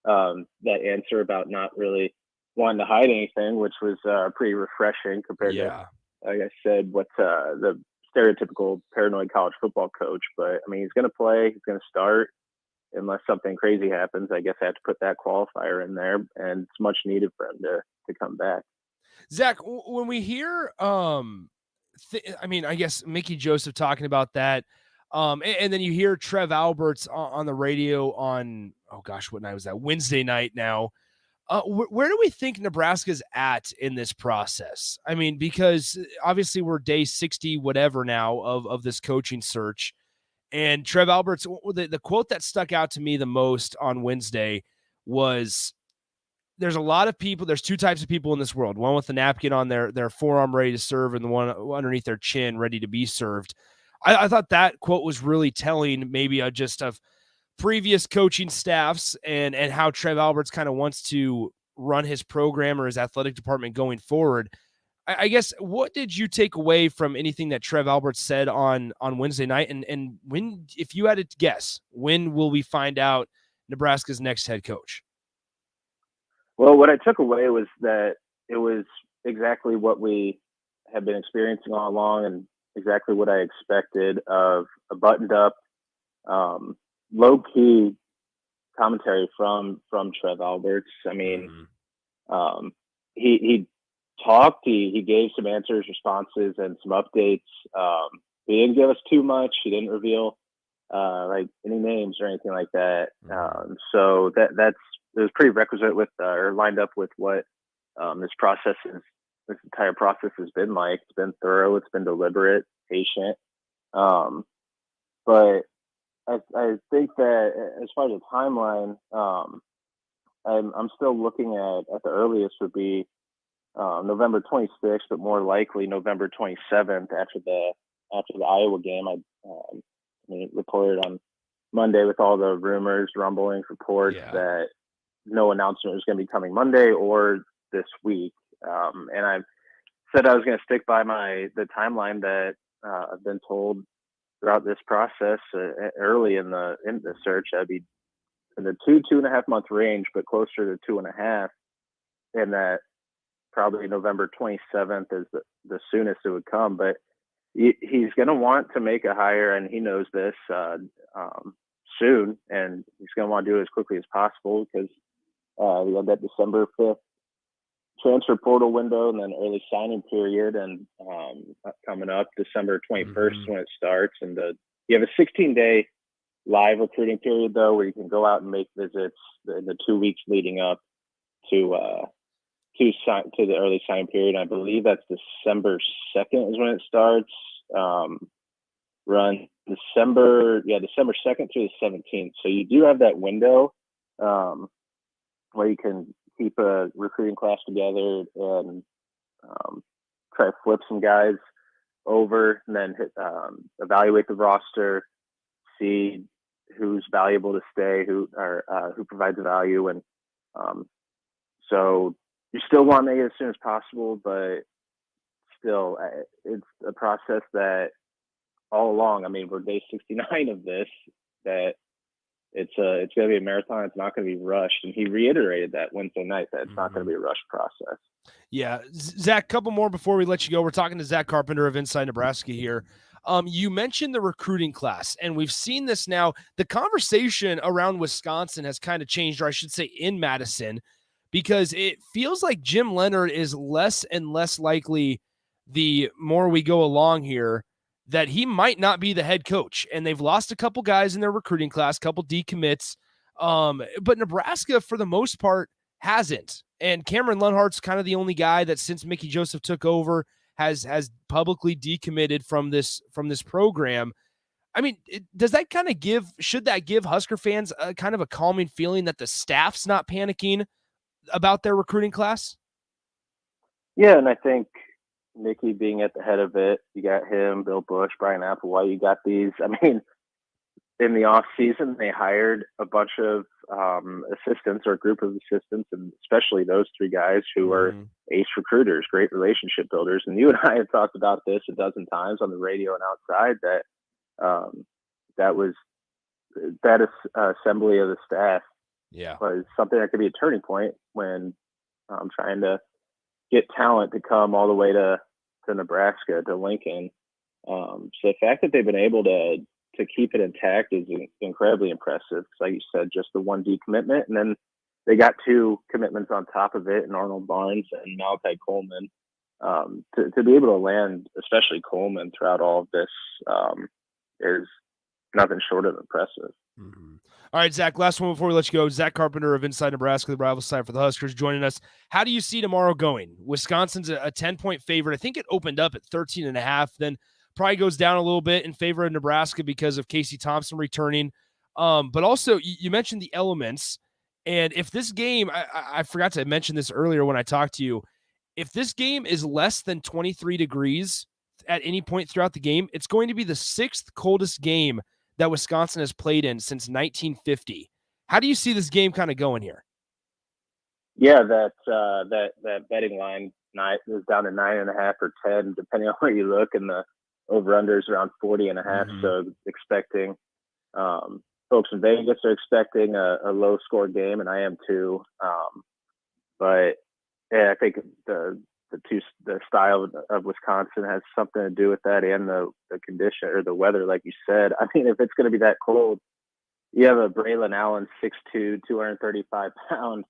O: that answer about not really wanting to hide anything, which was pretty refreshing compared to, like I said, what's the stereotypical paranoid college football coach. But I mean, he's going to play, he's going to start unless something crazy happens. I guess I have to put that qualifier in there, and it's much needed for him to come back.
C: Zach, when we hear, I mean, I guess Mickey Joseph talking about that, and then you hear Trev Alberts on the radio on, oh gosh, what night was that? Wednesday night now. Where do we think Nebraska's at in this process? I mean, because obviously we're day 60, whatever now of this coaching search. And Trev Alberts, the quote that stuck out to me the most on Wednesday was, there's a lot of people, there's 2 types of people in this world, one with a napkin on their forearm ready to serve and the one underneath their chin ready to be served. I thought that quote was really telling, maybe just of previous coaching staffs and how Trev Alberts kind of wants to run his program or his athletic department going forward. I guess, what did you take away from anything that Trev Alberts said on Wednesday night? And when, if you had to guess, when will we find out Nebraska's next head coach?
O: Well, what I took away was that it was exactly what we have been experiencing all along and exactly what I expected of a buttoned up, low key commentary from Trev Alberts. I mean, he talked, he gave some answers, responses, and some updates. He didn't give us too much. He didn't reveal like any names or anything like that. So it was pretty requisite with or lined up with what this entire process has been like. It's been thorough. It's been deliberate, patient. But I think that as far as the timeline, I'm still looking at the earliest would be November 26th, but more likely November 27th after the Iowa game. I reported on Monday with all the rumors, rumblings, reports that no announcement was going to be coming Monday or this week. And I said I was going to stick by the timeline that I've been told throughout this process. Early in the search, I'd be in the 2.5 month range, but closer to 2.5, and that probably November 27th is the soonest it would come. But he's going to want to make a hire, and he knows this soon, and he's going to want to do it as quickly as possible because we have that December 5th transfer portal window and then early signing period, and coming up December 21st when it starts. And you have a 16-day live recruiting period though, where you can go out and make visits in the 2 weeks leading up to the early signing period. I believe that's December 2nd is when it starts. Run December 2nd through the 17th. So you do have that window where you can keep a recruiting class together and try to flip some guys over, and then evaluate the roster, see who's valuable to stay, who provides value, and so you still want to make it as soon as possible, but still, it's a process that all along. I mean, we're day 69 of this. That it's going to be a marathon. It's not going to be rushed, and he reiterated that Wednesday night that it's not going to be a rushed process.
C: Yeah, Zach, couple more before we let you go. We're talking to Zack Carpenter of Inside Nebraska here. You mentioned the recruiting class, and we've seen this now. The conversation around Wisconsin has kind of changed, or I should say in Madison, because it feels like Jim Leonhard is less and less likely the more we go along here that he might not be the head coach. And they've lost a couple guys in their recruiting class, couple decommits. But Nebraska, for the most part, hasn't. And Cameron Lenhardt's kind of the only guy that since Mickey Joseph took over has publicly decommitted from this program. I mean, should that give Husker fans a kind of a calming feeling that the staff's not panicking about their recruiting class?
O: Yeah, and I think Mickey being at the head of it, you got him, Bill Bush, Brian Applewhite, you got these. I mean, in the off season, they hired a bunch of assistants or a group of assistants, and especially those three guys who are ace recruiters, great relationship builders. And you and I have talked about this a dozen times on the radio and outside that assembly of the staff was something that could be a turning point when trying to get talent to come all the way to Nebraska, to Lincoln. So the fact that they've been able to keep it intact is incredibly impressive. Like you said, just the one decommitment, and then they got two commitments on top of it, in Arnold Barnes and Malachi Coleman. To be able to land, especially Coleman, throughout all of this is nothing short of impressive.
C: All right, Zach, last one before we let you go. Zack Carpenter of Inside Nebraska, the rival side for the Huskers, joining us. How do you see tomorrow going? Wisconsin's a 10-point favorite. I think it opened up at 13.5, then probably goes down a little bit in favor of Nebraska because of Casey Thompson returning. But also, you mentioned the elements. And if this game, I forgot to mention this earlier when I talked to you, if this game is less than 23 degrees at any point throughout the game, it's going to be the sixth coldest game that Wisconsin has played in since 1950. How do you see this game kind of going here?
O: Yeah, that betting line is down to 9.5 or 10, depending on where you look, and the over-under is around 40.5. So expecting folks in Vegas are expecting a low-score game, and I am too. But yeah, I think the style of Wisconsin has something to do with that, and the condition or the weather, like you said. I mean, if it's going to be that cold, you have a Braylon Allen, 6'2", 235-pound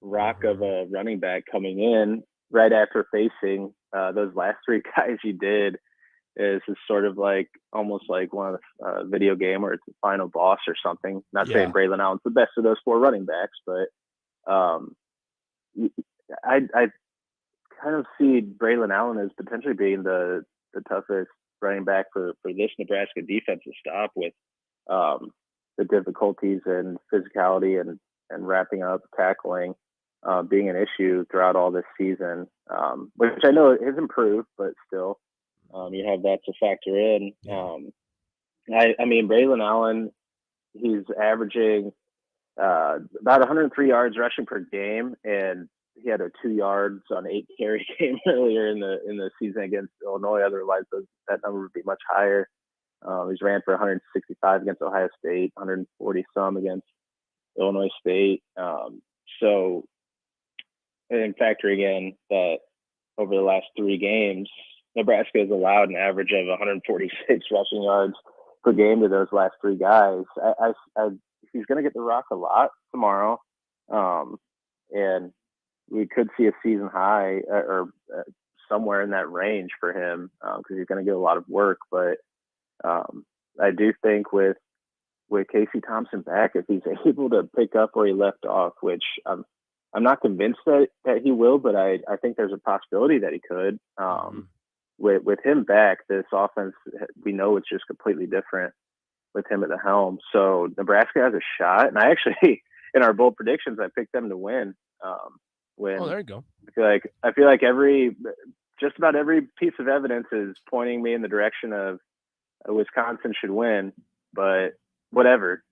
O: rock of a running back coming in right after facing those last three guys you did. Is sort of like almost like one of the video game where it's the final boss or something. Not saying Braylon Allen's the best of those four running backs, but I kind of see Braylon Allen as potentially being the toughest running back for this Nebraska defense to stop, with the difficulties and physicality and wrapping up tackling being an issue throughout all this season, which I know has improved, but still. You have that to factor in. I mean, Braylon Allen, he's averaging about 103 yards rushing per game, and he had a 2 yards on 8 carry game earlier in the season against Illinois. Otherwise, that number would be much higher. He's ran for 165 against Ohio State, 140 some against Illinois State. So, and factoring in that over the last 3 games, Nebraska has allowed an average of 146 rushing yards per game to those last 3 guys. He's going to get the rock a lot tomorrow, and we could see a season high or somewhere in that range for him because he's going to get a lot of work. But I do think with Casey Thompson back, if he's able to pick up where he left off, which I'm not convinced that he will, but I think there's a possibility that he could. With him back, this offense, we know it's just completely different with him at the helm. So Nebraska has a shot. And I actually, in our bold predictions, I picked them to win.
C: There you go.
O: I feel like just about every piece of evidence is pointing me in the direction of Wisconsin should win. But whatever.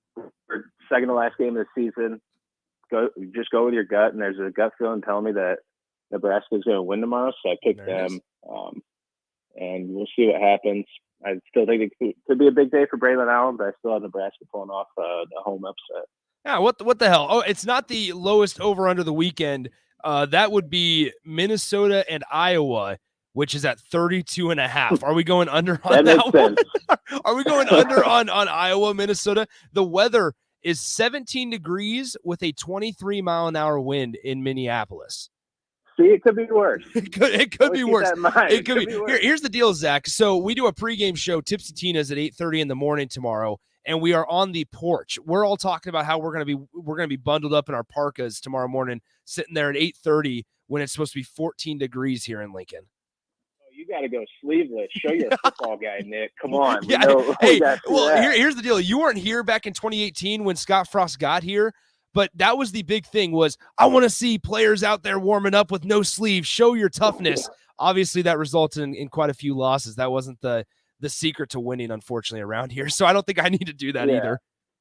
O: For second to last game of the season, just go with your gut. And there's a gut feeling telling me that Nebraska is going to win tomorrow. So I picked them. And we'll see what happens. I still think it could be a big day for Braylon Allen, but I still have Nebraska pulling off the home upset.
C: Yeah, what the hell? Oh, it's not the lowest over under the weekend. That would be Minnesota and Iowa, which is at 32.5. Are we going under on that one? Are we going under on Iowa, Minnesota? The weather is 17 degrees with a 23-mile-an-hour wind in Minneapolis.
O: See, it could be worse.
C: It could be worse. It could be. Here's the deal, Zach. So we do a pregame show, Tipsy Tina's, at 8:30 in the morning tomorrow, and we are on the porch. We're all talking about how we're gonna be bundled up in our parkas tomorrow morning, sitting there at 8:30 when it's supposed to be 14 degrees here in Lincoln.
O: You got to go sleeveless. Show you're a football guy, Nick. Come on.
C: Yeah. Here's the deal. You weren't here back in 2018 when Scott Frost got here. But that was the big thing was I want to see players out there warming up with no sleeves, show your toughness. Obviously, that resulted in quite a few losses. That wasn't the secret to winning, unfortunately, around here. So I don't think I need to do that either.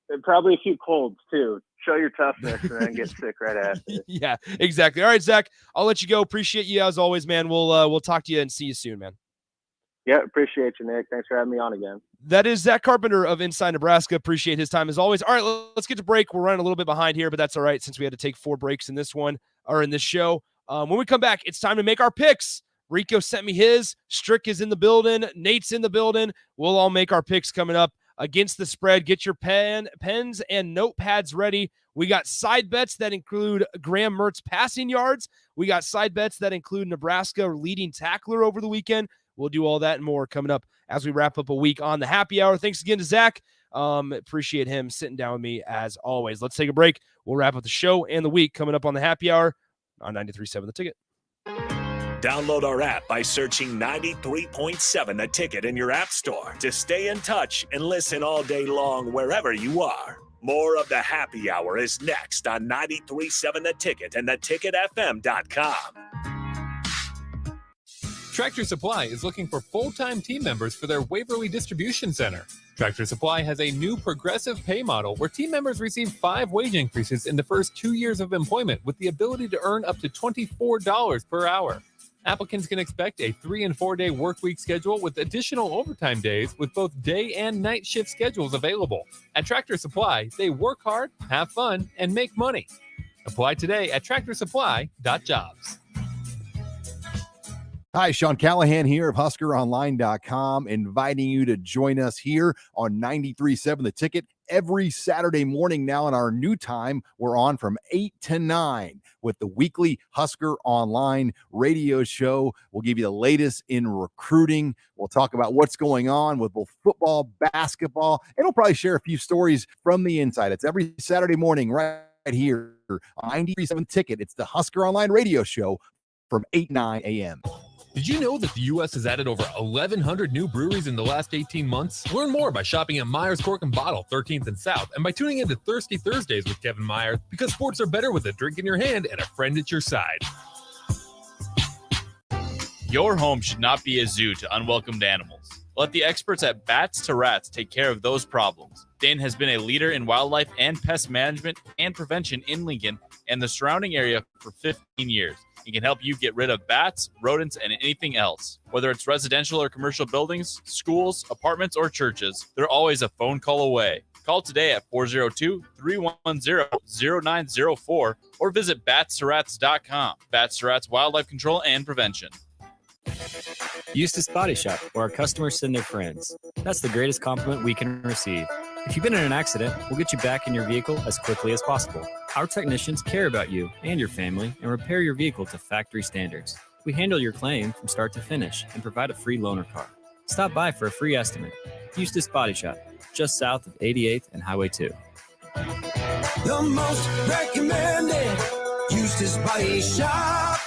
O: And probably a few colds, too. Show your toughness and then get sick right after.
C: Yeah, exactly. All right, Zach, I'll let you go. Appreciate you as always, man. We'll talk to you and see you soon, man.
O: Yeah, appreciate you, Nick. Thanks for having me on again.
C: That is Zack Carpenter of Inside Nebraska. Appreciate his time as always. All right, let's get to break. We're running a little bit behind here, but that's all right since we had to take 4 breaks in this one or in this show. When we come back, it's time to make our picks. Rico sent me his. Strick is in the building. Nate's in the building. We'll all make our picks coming up against the spread. Get your pens and notepads ready. We got side bets that include Graham Mertz passing yards. We got side bets that include Nebraska leading tackler over the weekend. We'll do all that and more coming up as we wrap up a week on the happy hour. Thanks again to Zach. Appreciate him sitting down with me as always. Let's take a break. We'll wrap up the show and the week coming up on the happy hour on 93.7 The Ticket.
N: Download our app by searching 93.7 The Ticket in your app store to stay in touch and listen all day long wherever you are. More of the happy hour is next on 93.7 The Ticket and theticketfm.com.
F: Tractor Supply is looking for full-time team members for their Waverly Distribution Center. Tractor Supply has a new progressive pay model where team members receive 5 wage increases in the first 2 years of employment with the ability to earn up to $24 per hour. Applicants can expect a 3- and 4-day work week schedule with additional overtime days with both day and night shift schedules available. At Tractor Supply, they work hard, have fun, and make money. Apply today at tractorsupply.jobs.
P: Hi, Sean Callahan here of HuskerOnline.com, inviting you to join us here on 93.7 The Ticket every Saturday morning now in our new time. We're on from 8 to 9 with the weekly Husker Online radio show. We'll give you the latest in recruiting. We'll talk about what's going on with both football, basketball, and we'll probably share a few stories from the inside. It's every Saturday morning right here on 93.7 Ticket. It's the Husker Online radio show from 8-9 a.m.
F: Did you know that the U.S. has added over 1,100 new breweries in the last 18 months? Learn more by shopping at Myers Cork and Bottle, 13th and South, and by tuning into Thirsty Thursdays with Kevin Myers, because sports are better with a drink in your hand and a friend at your side.
J: Your home should not be a zoo to unwelcomed animals. Let the experts at Bats to Rats take care of those problems. Dane has been a leader in wildlife and pest management and prevention in Lincoln and the surrounding area for 15 years. He can help you get rid of bats, rodents, and anything else. Whether it's residential or commercial buildings, schools, apartments, or churches, they're always a phone call away. Call today at 402-310-0904 or visit batstoRats.com. Bats to Rats Wildlife Control and Prevention.
Q: Eustace Body Shop, where our customers send their friends. That's the greatest compliment we can receive. If you've been in an accident, we'll get you back in your vehicle as quickly as possible. Our technicians care about you and your family and repair your vehicle to factory standards. We handle your claim from start to finish and provide a free loaner car. Stop by for a free estimate. Eustace Body Shop, just south of 88th and Highway 2.
R: The most recommended Eustace Body Shop.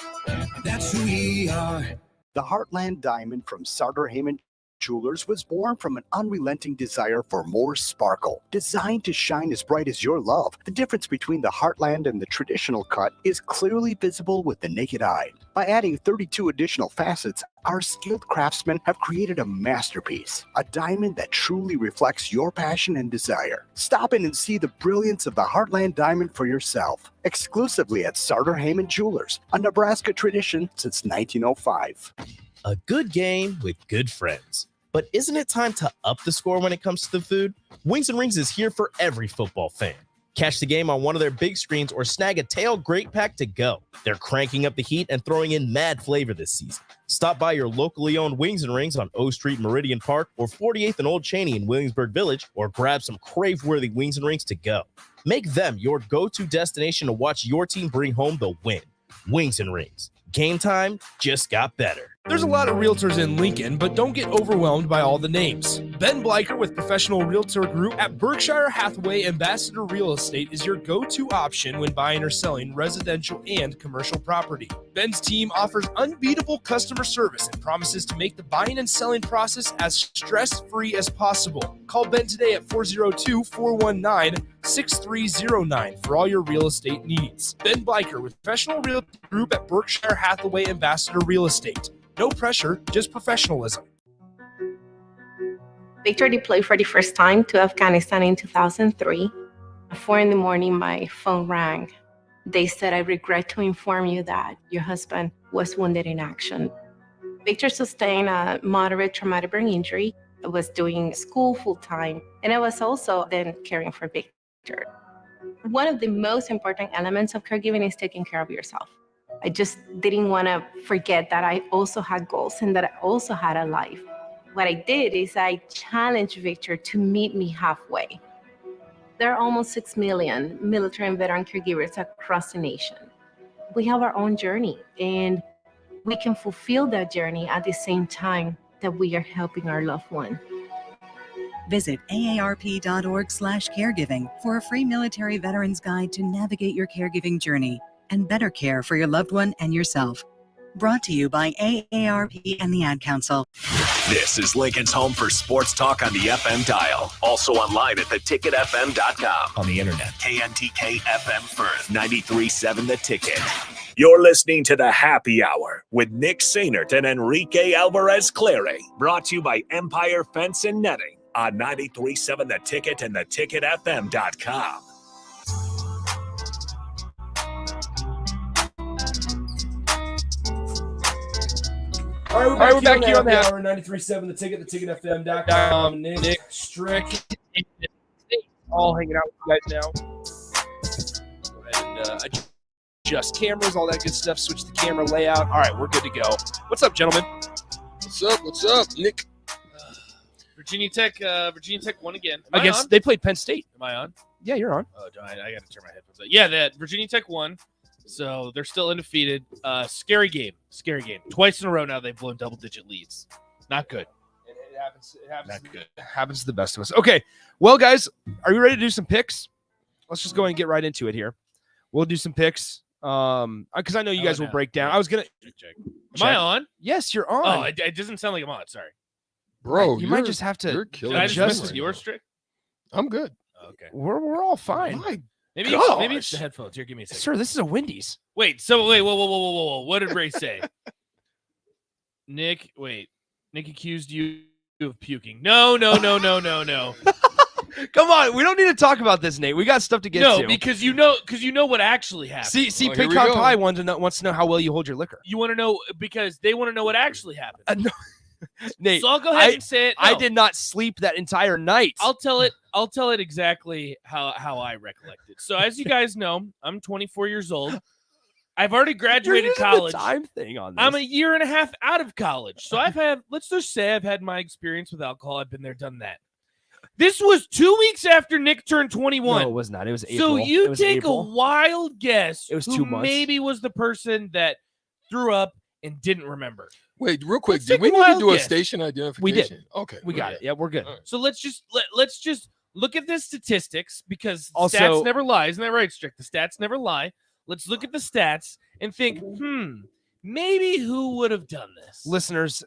R: That's who we are.
S: The Heartland Diamond from Sartor Heyman Jewelers was born from an unrelenting desire for more sparkle. Designed to shine as bright as your love, the difference between the Heartland and the traditional cut is clearly visible with the naked eye. By adding 32 additional facets, our skilled craftsmen have created a masterpiece, a diamond that truly reflects your passion and desire. Stop in and see the brilliance of the Heartland Diamond for yourself, exclusively at Sartor Heyman Jewelers, a Nebraska tradition since 1905.
H: A good game with good friends. But isn't it time to up the score when it comes to the food? Wings and Rings is here for every football fan. Catch the game on one of their big screens or snag a tailgate pack to go. They're cranking up the heat and throwing in mad flavor this season. Stop by your locally owned Wings and Rings on O Street, Meridian Park, or 48th and Old Cheney in Williamsburg Village, or grab some crave-worthy Wings and Rings to go. Make them your go-to destination to watch your team bring home the win. Wings and Rings. Game time just got better.
C: There's a lot of realtors in Lincoln, but don't get overwhelmed by all the names. Ben Bleicher with Professional Realtor Group at Berkshire Hathaway Ambassador Real Estate is your go-to option when buying or selling residential and commercial property. Ben's team offers unbeatable customer service and promises to make the buying and selling process as stress-free as possible. Call Ben today at 402-419-6309 for all your real estate needs. Ben Bleicher with Professional Realtor Group at Berkshire Hathaway Ambassador Real Estate. No pressure, just professionalism.
T: Victor deployed for the first time to Afghanistan in 2003. At 4 a.m, my phone rang. They said, "I regret to inform you that your husband was wounded in action." Victor sustained a moderate traumatic brain injury. I was doing school full-time, and I was also then caring for Victor. One of the most important elements of caregiving is taking care of yourself. I just didn't want to forget that I also had goals and that I also had a life. What I did is I challenged Victor to meet me halfway. There are almost 6 million military and veteran caregivers across the nation. We have our own journey, and we can fulfill that journey at the same time that we are helping our loved one.
U: Visit aarp.org/caregiving for a free military veterans guide to navigate your caregiving journey and better care for your loved one and yourself. Brought to you by AARP and the Ad Council.
N: This is Lincoln's home for sports talk on the FM dial. Also online at theticketfm.com. On the internet. KNTK FM Firth, 93.7 The Ticket. You're listening to The Happy Hour with Nick Sainert and Enrique Alvarez Clary. Brought to you by Empire Fence and Netting on 93.7 The Ticket and theticketfm.com.
C: All right, we're back here on the hour, 93.7 The Ticket, theticketfm.com. Nick Strick, all hanging out with you guys now. Go ahead and adjust cameras, all that good stuff. Switch the camera layout. All right, we're good to go. What's up, gentlemen?
V: What's up, Nick?
B: Virginia Tech won again.
C: They played Penn State.
B: Am I on?
C: Yeah, you're on.
B: Oh, I got to turn my headphones on. Yeah, that Virginia Tech won, so they're still undefeated. Scary game. Twice in a row now they've blown double-digit leads. Not good.
C: It happens.
B: Not good.
C: Happens to the best of us. Okay, well, guys, are you ready to do some picks? Let's just go ahead and get right into it here. We'll do some picks. Because I know you guys will break down. I was gonna.
B: Am I on?
C: Yes, you're on.
B: Oh, it doesn't sound like I'm on. Sorry,
C: bro. You might just have to.
B: Did I just miss yours, Strick?
V: I'm good.
B: Okay,
C: we're all fine.
B: Maybe it's the headphones. Here, give me a second.
C: Sir, this is a Wendy's.
B: Wait. So wait. Whoa. What did Ray say? Nick accused you of puking. No.
C: Come on, we don't need to talk about this, Nate. We got stuff to get to.
B: No, because you know what actually happened.
C: See, Peacock Pie wants to know how well you hold your liquor.
B: You want to know because they want to know what actually happened.
C: No. Nate,
B: so I'll go ahead and say it. No.
C: I did not sleep that entire night.
B: I'll tell it exactly how I recollect it. So as you guys know, I'm 24 years old. I've already graduated college.
C: The time thing on this.
B: I'm a year and a half out of college. So let's just say I've had my experience with alcohol. I've been there, done that. This was 2 weeks after Nick turned 21.
C: No, it was not. It was April.
B: So you take a wild guess.
C: It was
B: who
C: 2 months.
B: Maybe was the person that threw up and didn't remember.
V: Wait, real quick. Did we need to do a station identification?
C: We did.
V: Okay,
C: we got it. Yeah, we're good.
B: Right. So let's just look at the statistics because
C: Also,
B: stats never lie. Isn't that right, Strick? The stats never lie. Let's look at the stats and think, maybe who would have done this?
C: Listeners,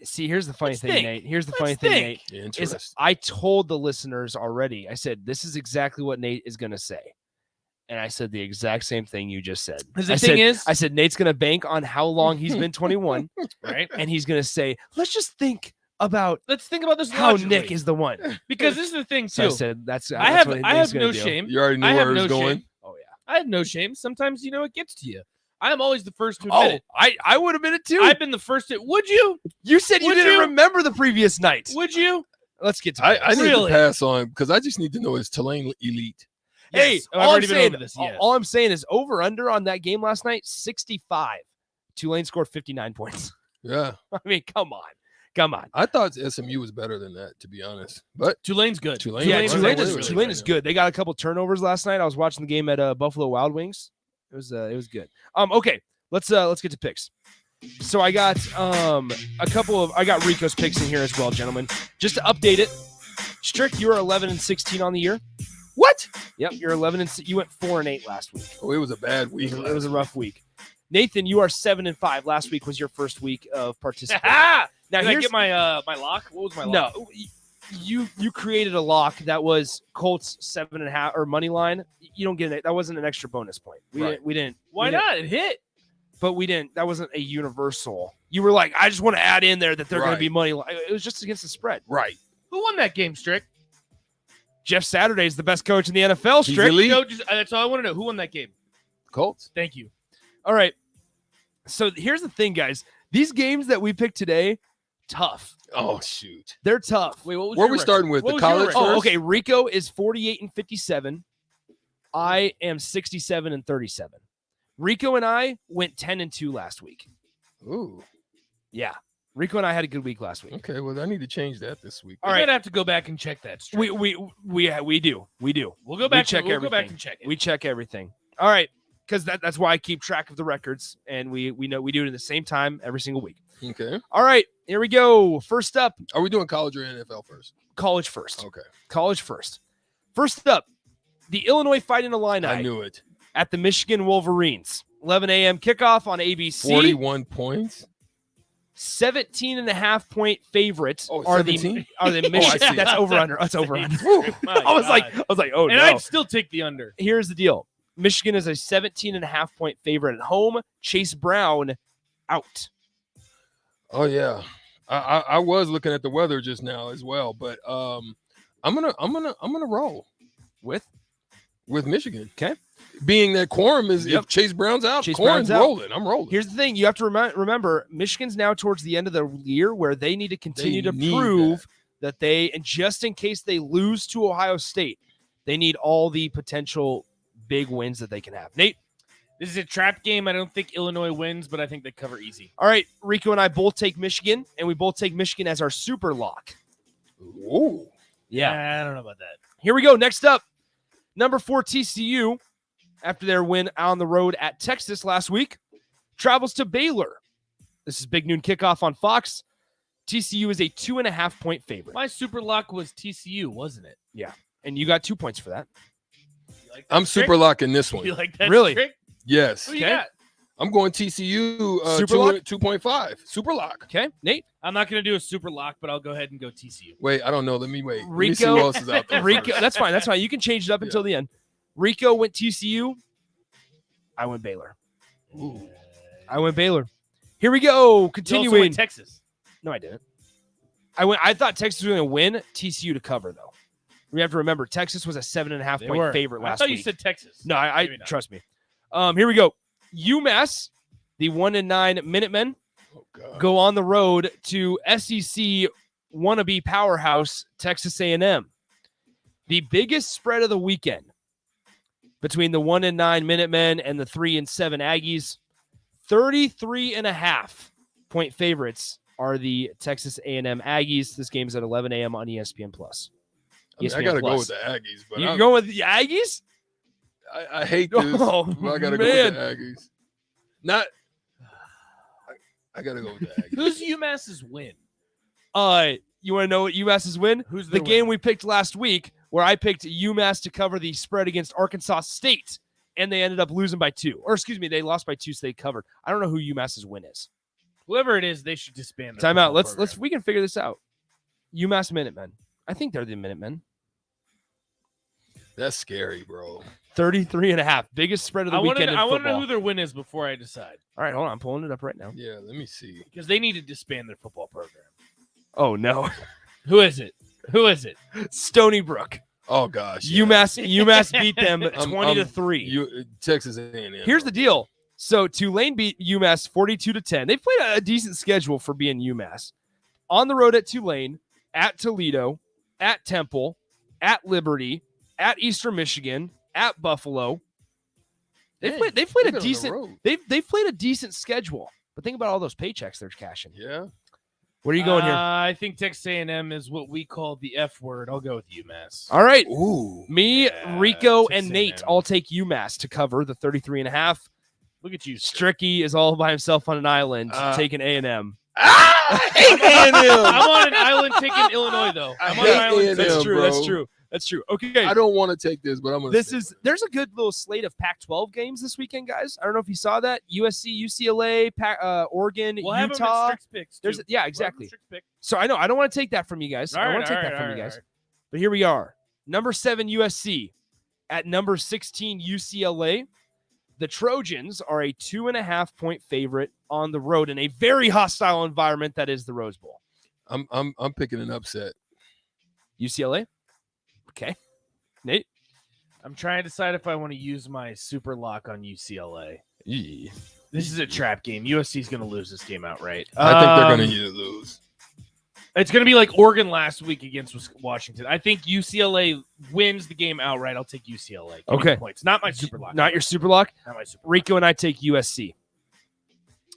C: see, here's the funny thing, Nate. Here's the funny
B: think.
C: thing, Nate. Is I told the listeners already. I said, this is exactly what Nate is going to say. And I said the exact same thing you just said.
B: The thing is,
C: I said, Nate's going to bank on how long he's been 21.
B: Right.
C: And he's going to say, let's think about
B: this
C: how
B: logically.
C: Nick is the one.
B: Because this is the thing, too.
C: So I said,
B: I have no shame.
V: You already knew where it was going.
B: Shame. Oh, yeah. I have no shame. Sometimes, it gets to you. I'm always the first to admit it.
C: I would admit it, too.
B: I've been the first to. Would you?
C: You said you didn't remember the previous night.
B: Would you?
C: Let's get to
V: I need to pass on because I just need to know is Tulane elite.
C: Hey,
B: yes.
C: all I'm saying is over under on that game last night, 65. Tulane scored 59 points.
V: Yeah.
C: I mean, come on.
V: I thought SMU was better than that, to be honest. But
B: Tulane's good.
V: Tulane
C: is good. They got a couple turnovers last night. I was watching the game at Buffalo Wild Wings. It was good. Okay, let's get to picks. So I got I got Rico's picks in here as well, gentlemen. Just to update it, Strick, you were 11-16 on the year.
V: What?
C: Yep, you're 11 you went 4-8 last week.
V: Oh, it was a bad week.
C: It was a rough week. Nathan, you are 7-5. Last week was your first week of participating.
B: Now did I get my lock? What was my lock?
C: No, you created a lock that was Colts 7.5 or money line. You don't get it. That wasn't an extra bonus point. We didn't.
B: Why not? It hit.
C: But we didn't. That wasn't a universal. You were like, I just want to add in there that they're going to be money line. It was just against the spread.
V: Right.
B: Who won that game, Strick?
C: Jeff Saturday is the best coach in the NFL, Strick.
B: That's all I want to know. Who won that game?
V: Colts.
B: Thank you.
C: All right. So here's the thing, guys. These games that we picked today, tough.
V: Oh, shoot.
C: They're tough.
B: Wait, what was
V: where
B: your
V: we
B: record?
V: starting with?
B: What
V: The
B: was your
V: college
B: record?
V: first?
C: Oh, okay. Rico is 48-57. I am 67-37. Rico and I went 10-2 last week.
V: Ooh.
C: Yeah. Rico and I had a good week last week.
V: Okay, well, I need to change that this week.
B: All right, I have to go back and check that.
C: We do.
B: We'll go back.
C: Check
B: We'll
C: everything.
B: go back and check it.
C: We check everything. All right, because that's why I keep track of the records, and we know we do it at the same time every single week.
V: Okay.
C: All right, here we go. First up,
V: are we doing college or NFL first?
C: College first.
V: Okay.
C: College first. First up, the Illinois Fighting Illini.
V: I knew it.
C: At the Michigan Wolverines. 11 a.m. kickoff on ABC.
V: 41 points.
C: 17.5 point favorites
V: are the
C: Michigan. That's over under. That's over under. I was like, oh
B: and
C: no.
B: I'd still take the under.
C: Here's the deal. Michigan is a 17.5 point favorite at home. Chase Brown out.
V: Oh yeah. I was looking at the weather just now as well, but I'm gonna roll with Michigan.
C: Okay.
V: Being that Quorum is if Chase Brown's out, Quorum's rolling. I'm rolling.
C: Here's the thing: you have to remember, Michigan's now towards the end of the year where they need to continue to prove that they, and just in case they lose to Ohio State, they need all the potential big wins that they can have. Nate,
B: this is a trap game. I don't think Illinois wins, but I think they cover easy.
C: All right, Rico and I both take Michigan, and we both take Michigan as our super lock.
V: Ooh.
C: Yeah.
B: I don't know about that.
C: Here we go. Next up, number 4 TCU, after their win on the road at Texas last week, travels to Baylor. This is big noon kickoff on Fox. TCU is a 2.5-point favorite.
B: My super lock was TCU, wasn't it?
C: Yeah, and you got 2 points for that.
B: Like that
V: I'm
B: trick?
V: super locking this one.
B: You like that
C: Really?
B: trick?
V: Yes.
B: Who you got?
V: I'm going TCU
C: Super lock?
V: 2.5. Super lock.
C: Okay, Nate?
B: I'm not going to do a super lock, but I'll go ahead and go TCU.
V: Wait, I don't know. Let me wait. Let me
C: Rico,
V: see who else is out there.
C: Rico,
V: first.
C: that's fine. That's fine. You can change it up until the end. Rico went TCU. I went Baylor.
V: Ooh.
C: I went Baylor. Here we go.
B: You
C: Continuing.
B: also went Texas.
C: No, I didn't. I thought Texas was going to win. TCU to cover, though. We have to remember Texas was a 7.5-point favorite last week.
B: I thought you said Texas.
C: No, I
B: Maybe not.
C: trust me. Here we go. UMass, the 1-9 Minutemen, go on the road to SEC wannabe powerhouse Texas A&M. The biggest spread of the weekend between the 1-9 Minutemen and the 3-7 Aggies. 33.5-point favorites are the Texas A&M Aggies. This game's at 11 a.m. on ESPN+.
V: I got to go with the Aggies. But
C: You're going with the Aggies?
V: I hate this.
C: Oh,
V: but I got to go with the Aggies. I got to go with the Aggies.
B: Who's UMass's win?
C: You want to know what UMass's win?
B: Who's
C: the
B: their
C: game
B: win?
C: we picked last week, where I picked UMass to cover the spread against Arkansas State, and they ended up losing by 2. Or excuse me, they lost by 2, so they covered. I don't know who UMass's win is.
B: Whoever it is, they should disband.
C: Time out. Let's we can figure this out. UMass Minutemen. I think they're the Minutemen.
V: That's scary, bro.
C: 33.5. Biggest spread of the weekend in
B: I want to
C: football.
B: know who their win is before I decide.
C: All right, hold on. I'm pulling it up right now.
V: Yeah, let me see.
B: Because they need to disband their football program.
C: Oh, no.
B: Who is it? Who is it?
C: Stony Brook.
V: Oh, gosh. Yeah.
C: UMass beat them 20-3.
V: Texas A&M.
C: Here's the deal. So Tulane beat UMass 42-10. They've played a decent schedule for being UMass. On the road at Tulane, at Toledo, at Temple, at Liberty, at Eastern Michigan, at Buffalo. They've played a decent they've played a decent schedule. But think about all those paychecks they're cashing.
V: Yeah.
C: Where are you going here?
B: I think Texas A&M is what we call the F word. I'll go with UMass.
C: All right.
V: Ooh.
C: Me, Rico,
B: Texas
C: and Nate
B: A&M.
C: all take UMass to cover the 33.5.
B: Look at you.
C: Stricky is all by himself on an island taking A&M.
V: I hate A&M.
B: I'm on an island taking Illinois, though. I'm on an island.
C: That's true.
V: bro.
C: That's true. That's true. Okay.
V: I don't want to take this, but I'm going to.
C: There's a good little slate of Pac-12 games this weekend, guys. I don't know if you saw that. USC, UCLA,
B: We'll
C: Oregon, Utah.
B: have them at Strix Picks, too.
C: Yeah, exactly. So I know I don't want to take that from you guys. I don't want to take that from you guys. But here we are. Number 7 USC at number 16 UCLA. The Trojans are a 2.5-point favorite on the road in a very hostile environment that is the Rose Bowl.
V: I'm picking an upset.
C: UCLA. Okay. Nate?
B: I'm trying to decide if I want to use my super lock on UCLA.
C: Yeah.
B: This is a trap game. USC's going to lose this game outright.
V: I think they're going to lose.
B: It's going to be like Oregon last week against Washington. I think UCLA wins the game outright. I'll take UCLA. Give me
C: Okay.
B: the points. Not my super lock.
C: Not your super lock?
B: Not my super
C: Rico and I take USC.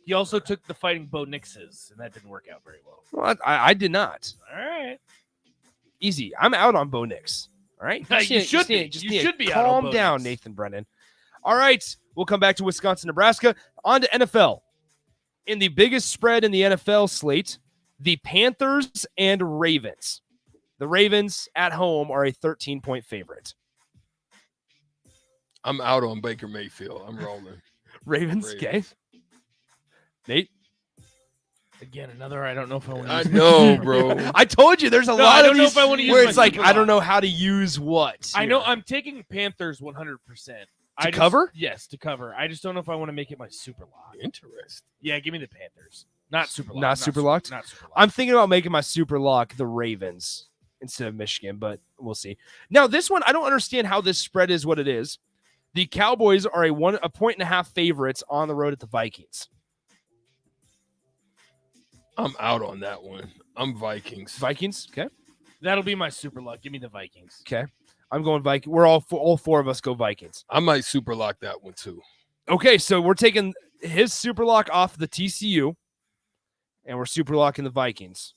B: He also took the Fighting Bo Nixes, and that didn't work out very well.
C: Well, I did not.
B: All right.
C: Easy. I'm out on Bo Nix. All right.
B: You should be. You should be out on
C: Calm
B: Bo
C: down,
B: Nix.
C: Nathan Brennan. All right. We'll come back to Wisconsin, Nebraska. On to NFL. In the biggest spread in the NFL slate, the Panthers and Ravens. The Ravens at home are a 13-point favorite.
V: I'm out on Baker Mayfield. I'm rolling.
C: Ravens. Okay. Nate?
B: Again, another I don't know if I want to
V: I
B: use.
V: know, bro.
C: I told you there's a
B: No,
C: lot
B: I
C: of
B: don't know
C: these
B: if I want to use
C: where
B: my
C: it's like,
B: super
C: I don't
B: lock.
C: know how to use what.
B: I know
C: here.
B: I'm taking Panthers 100%.
C: To cover?
B: Yes, to cover. I just don't know if I want to make it my super lock.
V: Interesting.
B: Yeah, give me the Panthers. Not super lock.
C: Not super locked?
B: Not super lock.
C: I'm thinking about making my super lock the Ravens instead of Michigan, but we'll see. Now, this one, I don't understand how this spread is what it is. The Cowboys are a 1.5 favorites on the road at the Vikings.
V: I'm out on that one. I'm Vikings.
C: Vikings? Okay.
B: That'll be my super lock. Give me the Vikings.
C: Okay. I'm going Vikings. We're all four of us go Vikings.
V: I might super lock that one too.
C: Okay, so we're taking his super lock off the TCU, and we're super locking the Vikings.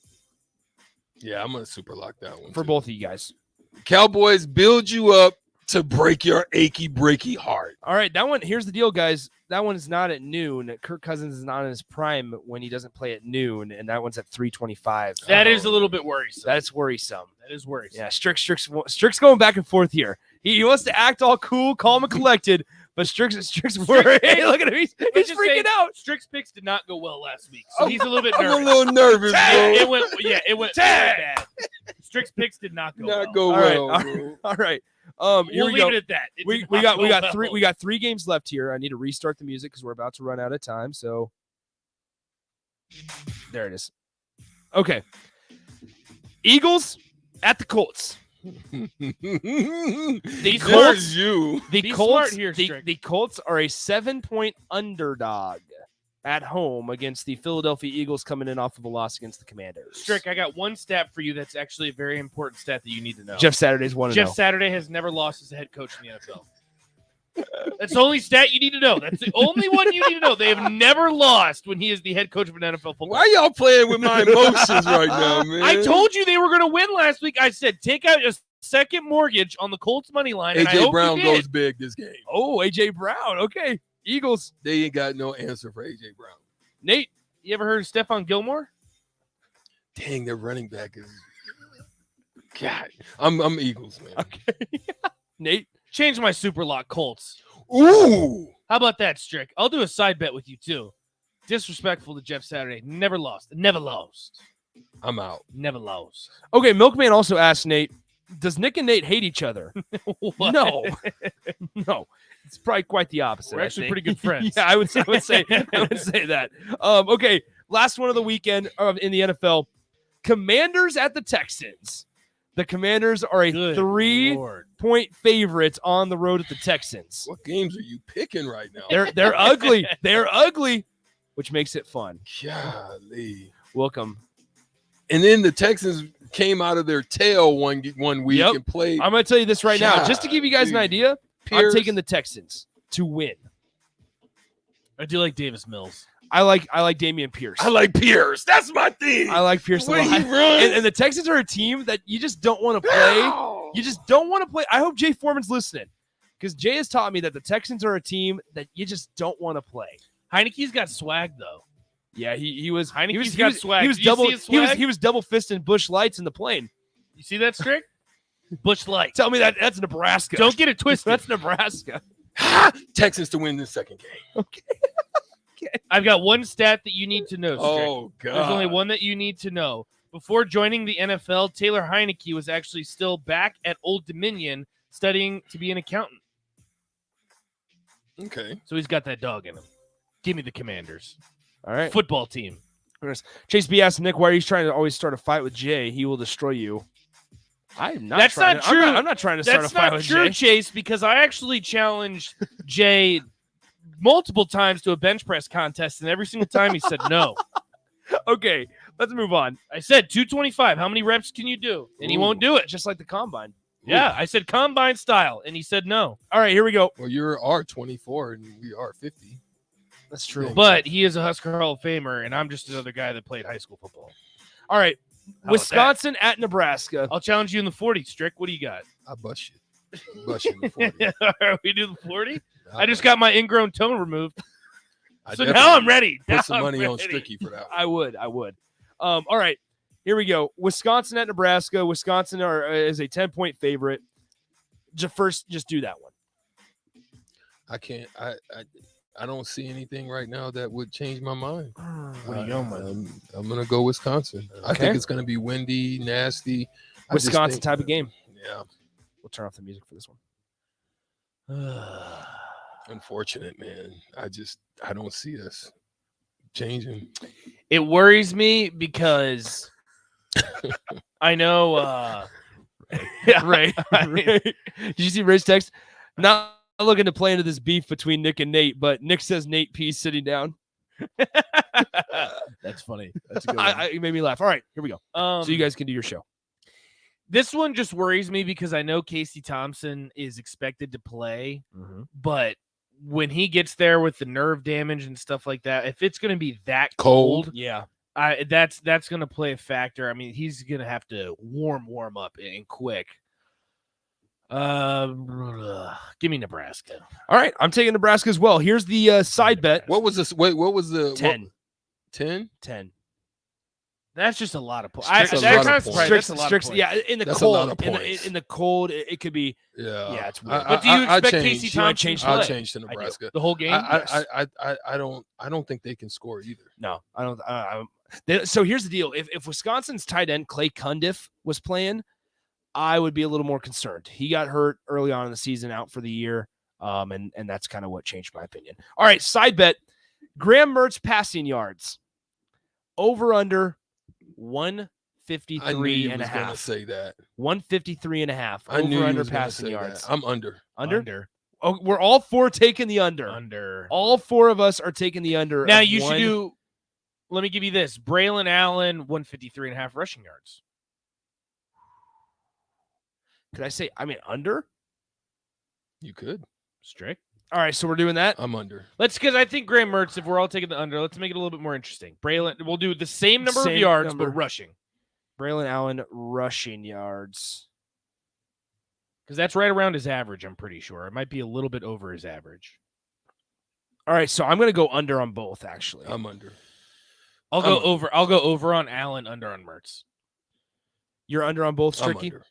V: Yeah, I'm gonna super lock that one
C: for both of you guys.
V: Cowboys build you up to break your achy, breaky heart.
C: All right, that one. Here's the deal, guys. That one is not at noon. Kirk Cousins is not in his prime when he doesn't play at noon, and that one's at 3:25.
B: That is a little bit worrisome.
C: That's worrisome.
B: That is worrisome.
C: Yeah, Strick's going back and forth here. He wants to act all cool, calm, and collected, but Strick's worried. Hey, look at him. He's freaking out.
B: Strick's picks did not go well last week, so he's a little bit nervous.
V: I'm a little nervous, bro.
B: It went really bad. Strick's picks did not go well.
C: All right.
B: We'll
C: Here we
B: leave
C: go.
B: it at that. It
C: We
B: did not
C: got
B: go well.
C: three. We got 3 games left here. I need to restart the music because we're about to run out of time. So there it is. Okay. Eagles at the Colts.
B: The
V: Colts, you.
C: The
B: Be
C: Colts.
B: smart here,
C: the,
B: Strick.
C: the Colts are a 7-point underdog at home against the Philadelphia Eagles, coming in off of a loss against the Commanders.
B: Strick, I got one stat for you that's actually a very important stat that you need to know.
C: Jeff Saturday's 1-0.
B: Jeff Saturday has never lost as a head coach in the NFL. That's the only stat you need to know. That's the only one you need to know. They have never lost when he is the head coach of an NFL football.
V: Why y'all playing with my emotions right now, man?
B: I told you they were going to win last week. I said take out a second mortgage on the Colts money line. And I
V: AJ
B: hope
V: Brown
B: you did.
V: goes big this game.
C: Oh, AJ Brown. Okay. Eagles.
V: They ain't got no answer for AJ Brown.
C: Nate,
B: you ever heard of Stephon Gilmore?
V: Dang, their running back is. God, I'm Eagles, man.
C: Okay. Nate,
B: change my super lock Colts.
V: Ooh.
B: How about that, Strick? I'll do a side bet with you too. Disrespectful to Jeff Saturday. Never lost. Never lost.
V: I'm out.
B: Never lost.
C: Okay, Milkman also asked Nate, does Nick and Nate hate each other? No. No. It's probably quite the opposite.
B: We're
C: I
B: actually
C: think.
B: pretty good friends.
C: Yeah, I would say that. Okay, last one of the weekend in the NFL. Commanders at the Texans. The Commanders are a
B: Good
C: 3-point favorite on the road at the Texans.
V: What games are you picking right now?
C: They're ugly. They're ugly, which makes it fun.
V: Golly.
C: Welcome.
V: And then the Texans came out of their tail one week
C: Yep.
V: and played.
C: I'm going to tell you this right now, just to give you guys an idea.
V: Pierce.
C: I'm taking the Texans to win.
B: I do like Davis Mills.
C: I like Damian Pierce.
V: I like Pierce. That's my thing.
C: I like Pierce a
V: The way
C: lot.
V: he runs.
C: And the Texans are a team that you just don't want to play. You just don't want to play. I hope Jay Foreman's listening because Jay has taught me that the Texans are a team that you just don't want to play.
B: Heineke's got swag though.
C: Yeah, he was.
B: Heineke's got swag.
C: He was
B: Did you
C: double.
B: see his swag?
C: He was double fisting Bush Lights in the plane.
B: You see that, Strick? Bush Light.
C: Tell me that's Nebraska.
B: Don't get it twisted.
C: That's Nebraska.
V: Texans to win this second game.
C: Okay.
B: I've got one stat that you need to know, Strick.
V: Oh, God.
B: There's only one that you need to know. Before joining the NFL, Taylor Heineke was actually still back at Old Dominion studying to be an accountant.
V: Okay.
B: So he's got that dog in him. Give me the Commanders.
C: All right.
B: Football team.
C: Chase B asked Nick, why are you trying to always start a fight with Jay? He will destroy you. I'm not.
B: That's
C: trying
B: not
C: to,
B: true.
C: I'm not trying to start a
B: That's
C: fight
B: not
C: with
B: true,
C: Jay.
B: Chase, because I actually challenged Jay multiple times to a bench press contest, and every single time he said no.
C: Okay, let's move on.
B: I said 225. How many reps can you do? And he won't do it.
C: Just like the combine.
B: Yeah, I said combine style, and he said no.
C: All right, here we go.
V: Well, you're R24 and we are 50.
C: That's true.
B: But he is a Husker Hall of Famer, and I'm just another guy that played high school football.
C: All right,
B: about
C: Wisconsin at Nebraska.
B: I'll challenge you in the 40, Strick. What do you got?
V: I bust you. Bust you in the 40.
B: All right, we do the 40? I just got my ingrown toe removed.
V: I
B: So
V: definitely
B: now I'm ready.
V: Put
B: Now
V: some
B: I'm
V: money on
B: ready.
V: Stricky for that.
C: I would. All right, here we go. Wisconsin at Nebraska. Wisconsin is a 10-point favorite. Just do that one.
V: I can't. I don't see anything right now that would change my mind.
C: What are you going with?
V: I'm gonna go Wisconsin. I
C: Okay.
V: think it's gonna be windy, nasty. I just
C: Wisconsin
V: think-
C: type of game.
V: Yeah.
C: We'll turn off the music for this one.
V: Unfortunate, man. I don't see us changing.
B: It worries me because I know.
C: Right. Did you see Ray's text? Not looking to play into this beef between Nick and Nate, but Nick says Nate P sitting down.
B: That's funny. That's a good one.
C: It made me laugh. All right, here we go. So you guys can do your show.
B: This one just worries me because I know Casey Thompson is expected to play, but when he gets there with the nerve damage and stuff like that, if it's going to be that cold,
C: Yeah.
B: That's going to play a factor. I mean, he's going to have to warm up and quick. Give me Nebraska.
C: All right, I'm taking Nebraska as well. Here's the side bet.
V: What was this? Wait, what was the
C: 10?
V: 10?
C: 10.
B: That's just a lot of points.
V: That's a lot of points.
B: That's a lot of points.
C: Yeah, in the
V: That's
C: cold.
V: a lot of points.
C: In the cold, it could be.
V: Yeah,
C: it's weird.
B: But do you expect
V: change.
B: Casey Thompson to
V: I'll
B: play?
V: change to Nebraska.
B: The whole game?
V: I don't think they can score either.
C: No, I don't. So here's the deal: if Wisconsin's tight end Clay Cundiff was playing, I would be a little more concerned. He got hurt early on in the season, out for the year, and that's kind of what changed my opinion. All right, side bet: Graham Mertz passing yards over under 153
V: I knew you
C: and a
V: was gonna
C: half.
V: say that.
C: 153 and a half.
V: I knew
C: Over
V: you
C: under
V: was gonna
C: passing
V: say
C: yards.
V: that. I'm under.
C: Under. Oh, we're all four taking the under. All four of us are taking the under.
B: Now
C: of
B: you should
C: one-
B: do. Let me give you this: Braylon Allen, 153 and a half rushing yards.
C: Could I say? I mean, under.
V: You could.
B: Strict.
C: All right, so we're doing that.
V: I'm under.
B: Because I think Graham Mertz, if we're all taking the under, let's make it a little bit more interesting. Braylon, we'll do the same number of yards, but rushing.
C: Braylon Allen rushing yards.
B: Because that's right around his average, I'm pretty sure. It might be a little bit over his average.
C: All right, so I'm going to go under on both, actually.
V: I'm under.
B: I'll go over. I'll go over on Allen, under on Mertz.
C: You're under on both,
V: I'm
C: Stricky?
V: under.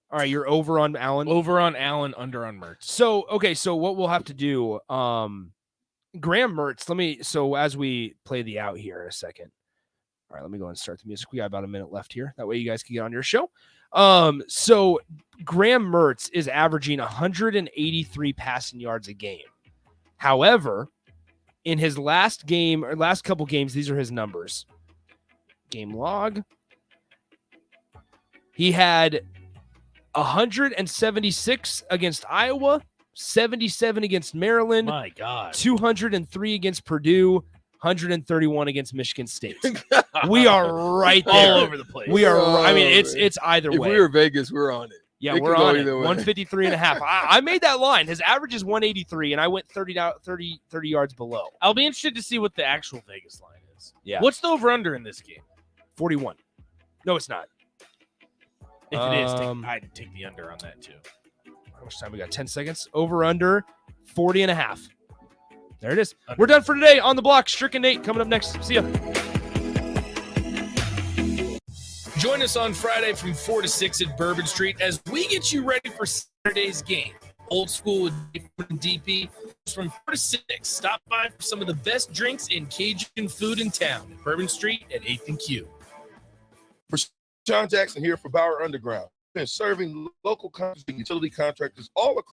C: All right, you're over on Allen.
B: Over on Allen, under on Mertz.
C: So, okay, so what we'll have to do, Graham Mertz, so as we play the out here in a second. All right, let me go and start the music. We got about a minute left here. That way you guys can get on your show. So Graham Mertz is averaging 183 passing yards a game. However, in his last game or last couple games, these are his numbers. Game log. He had 176 against Iowa, 77 against Maryland.
B: My God.
C: 203 against Purdue, 131 against Michigan State. We are right there.
B: All over the place.
C: We are. I mean, it's either
V: If
C: way.
V: we were Vegas, we're on it.
C: Yeah,
V: It
C: we're
V: could go
C: on it.
V: either way.
C: 153 and a half. I made that line. His average is 183, and I went 30 yards below.
B: I'll be interested to see what the actual Vegas line is.
C: Yeah.
B: What's the over-under in this game?
C: 41. No, it's not.
B: If it is, I'd take the under on that too.
C: How much time we got? 10 seconds. Over under 40 and a half. There it is. We're done for today on the block. Strick and Nate coming up next. See ya.
A: Join us on Friday from 4 to 6 at Bourbon Street as we get you ready for Saturday's game. Old school with DP from 4 to 6. Stop by for some of the best drinks and Cajun food in town. Bourbon Street at 8th and Q.
D: John Jackson here for Bauer Underground. Been serving local companies and utility contractors all across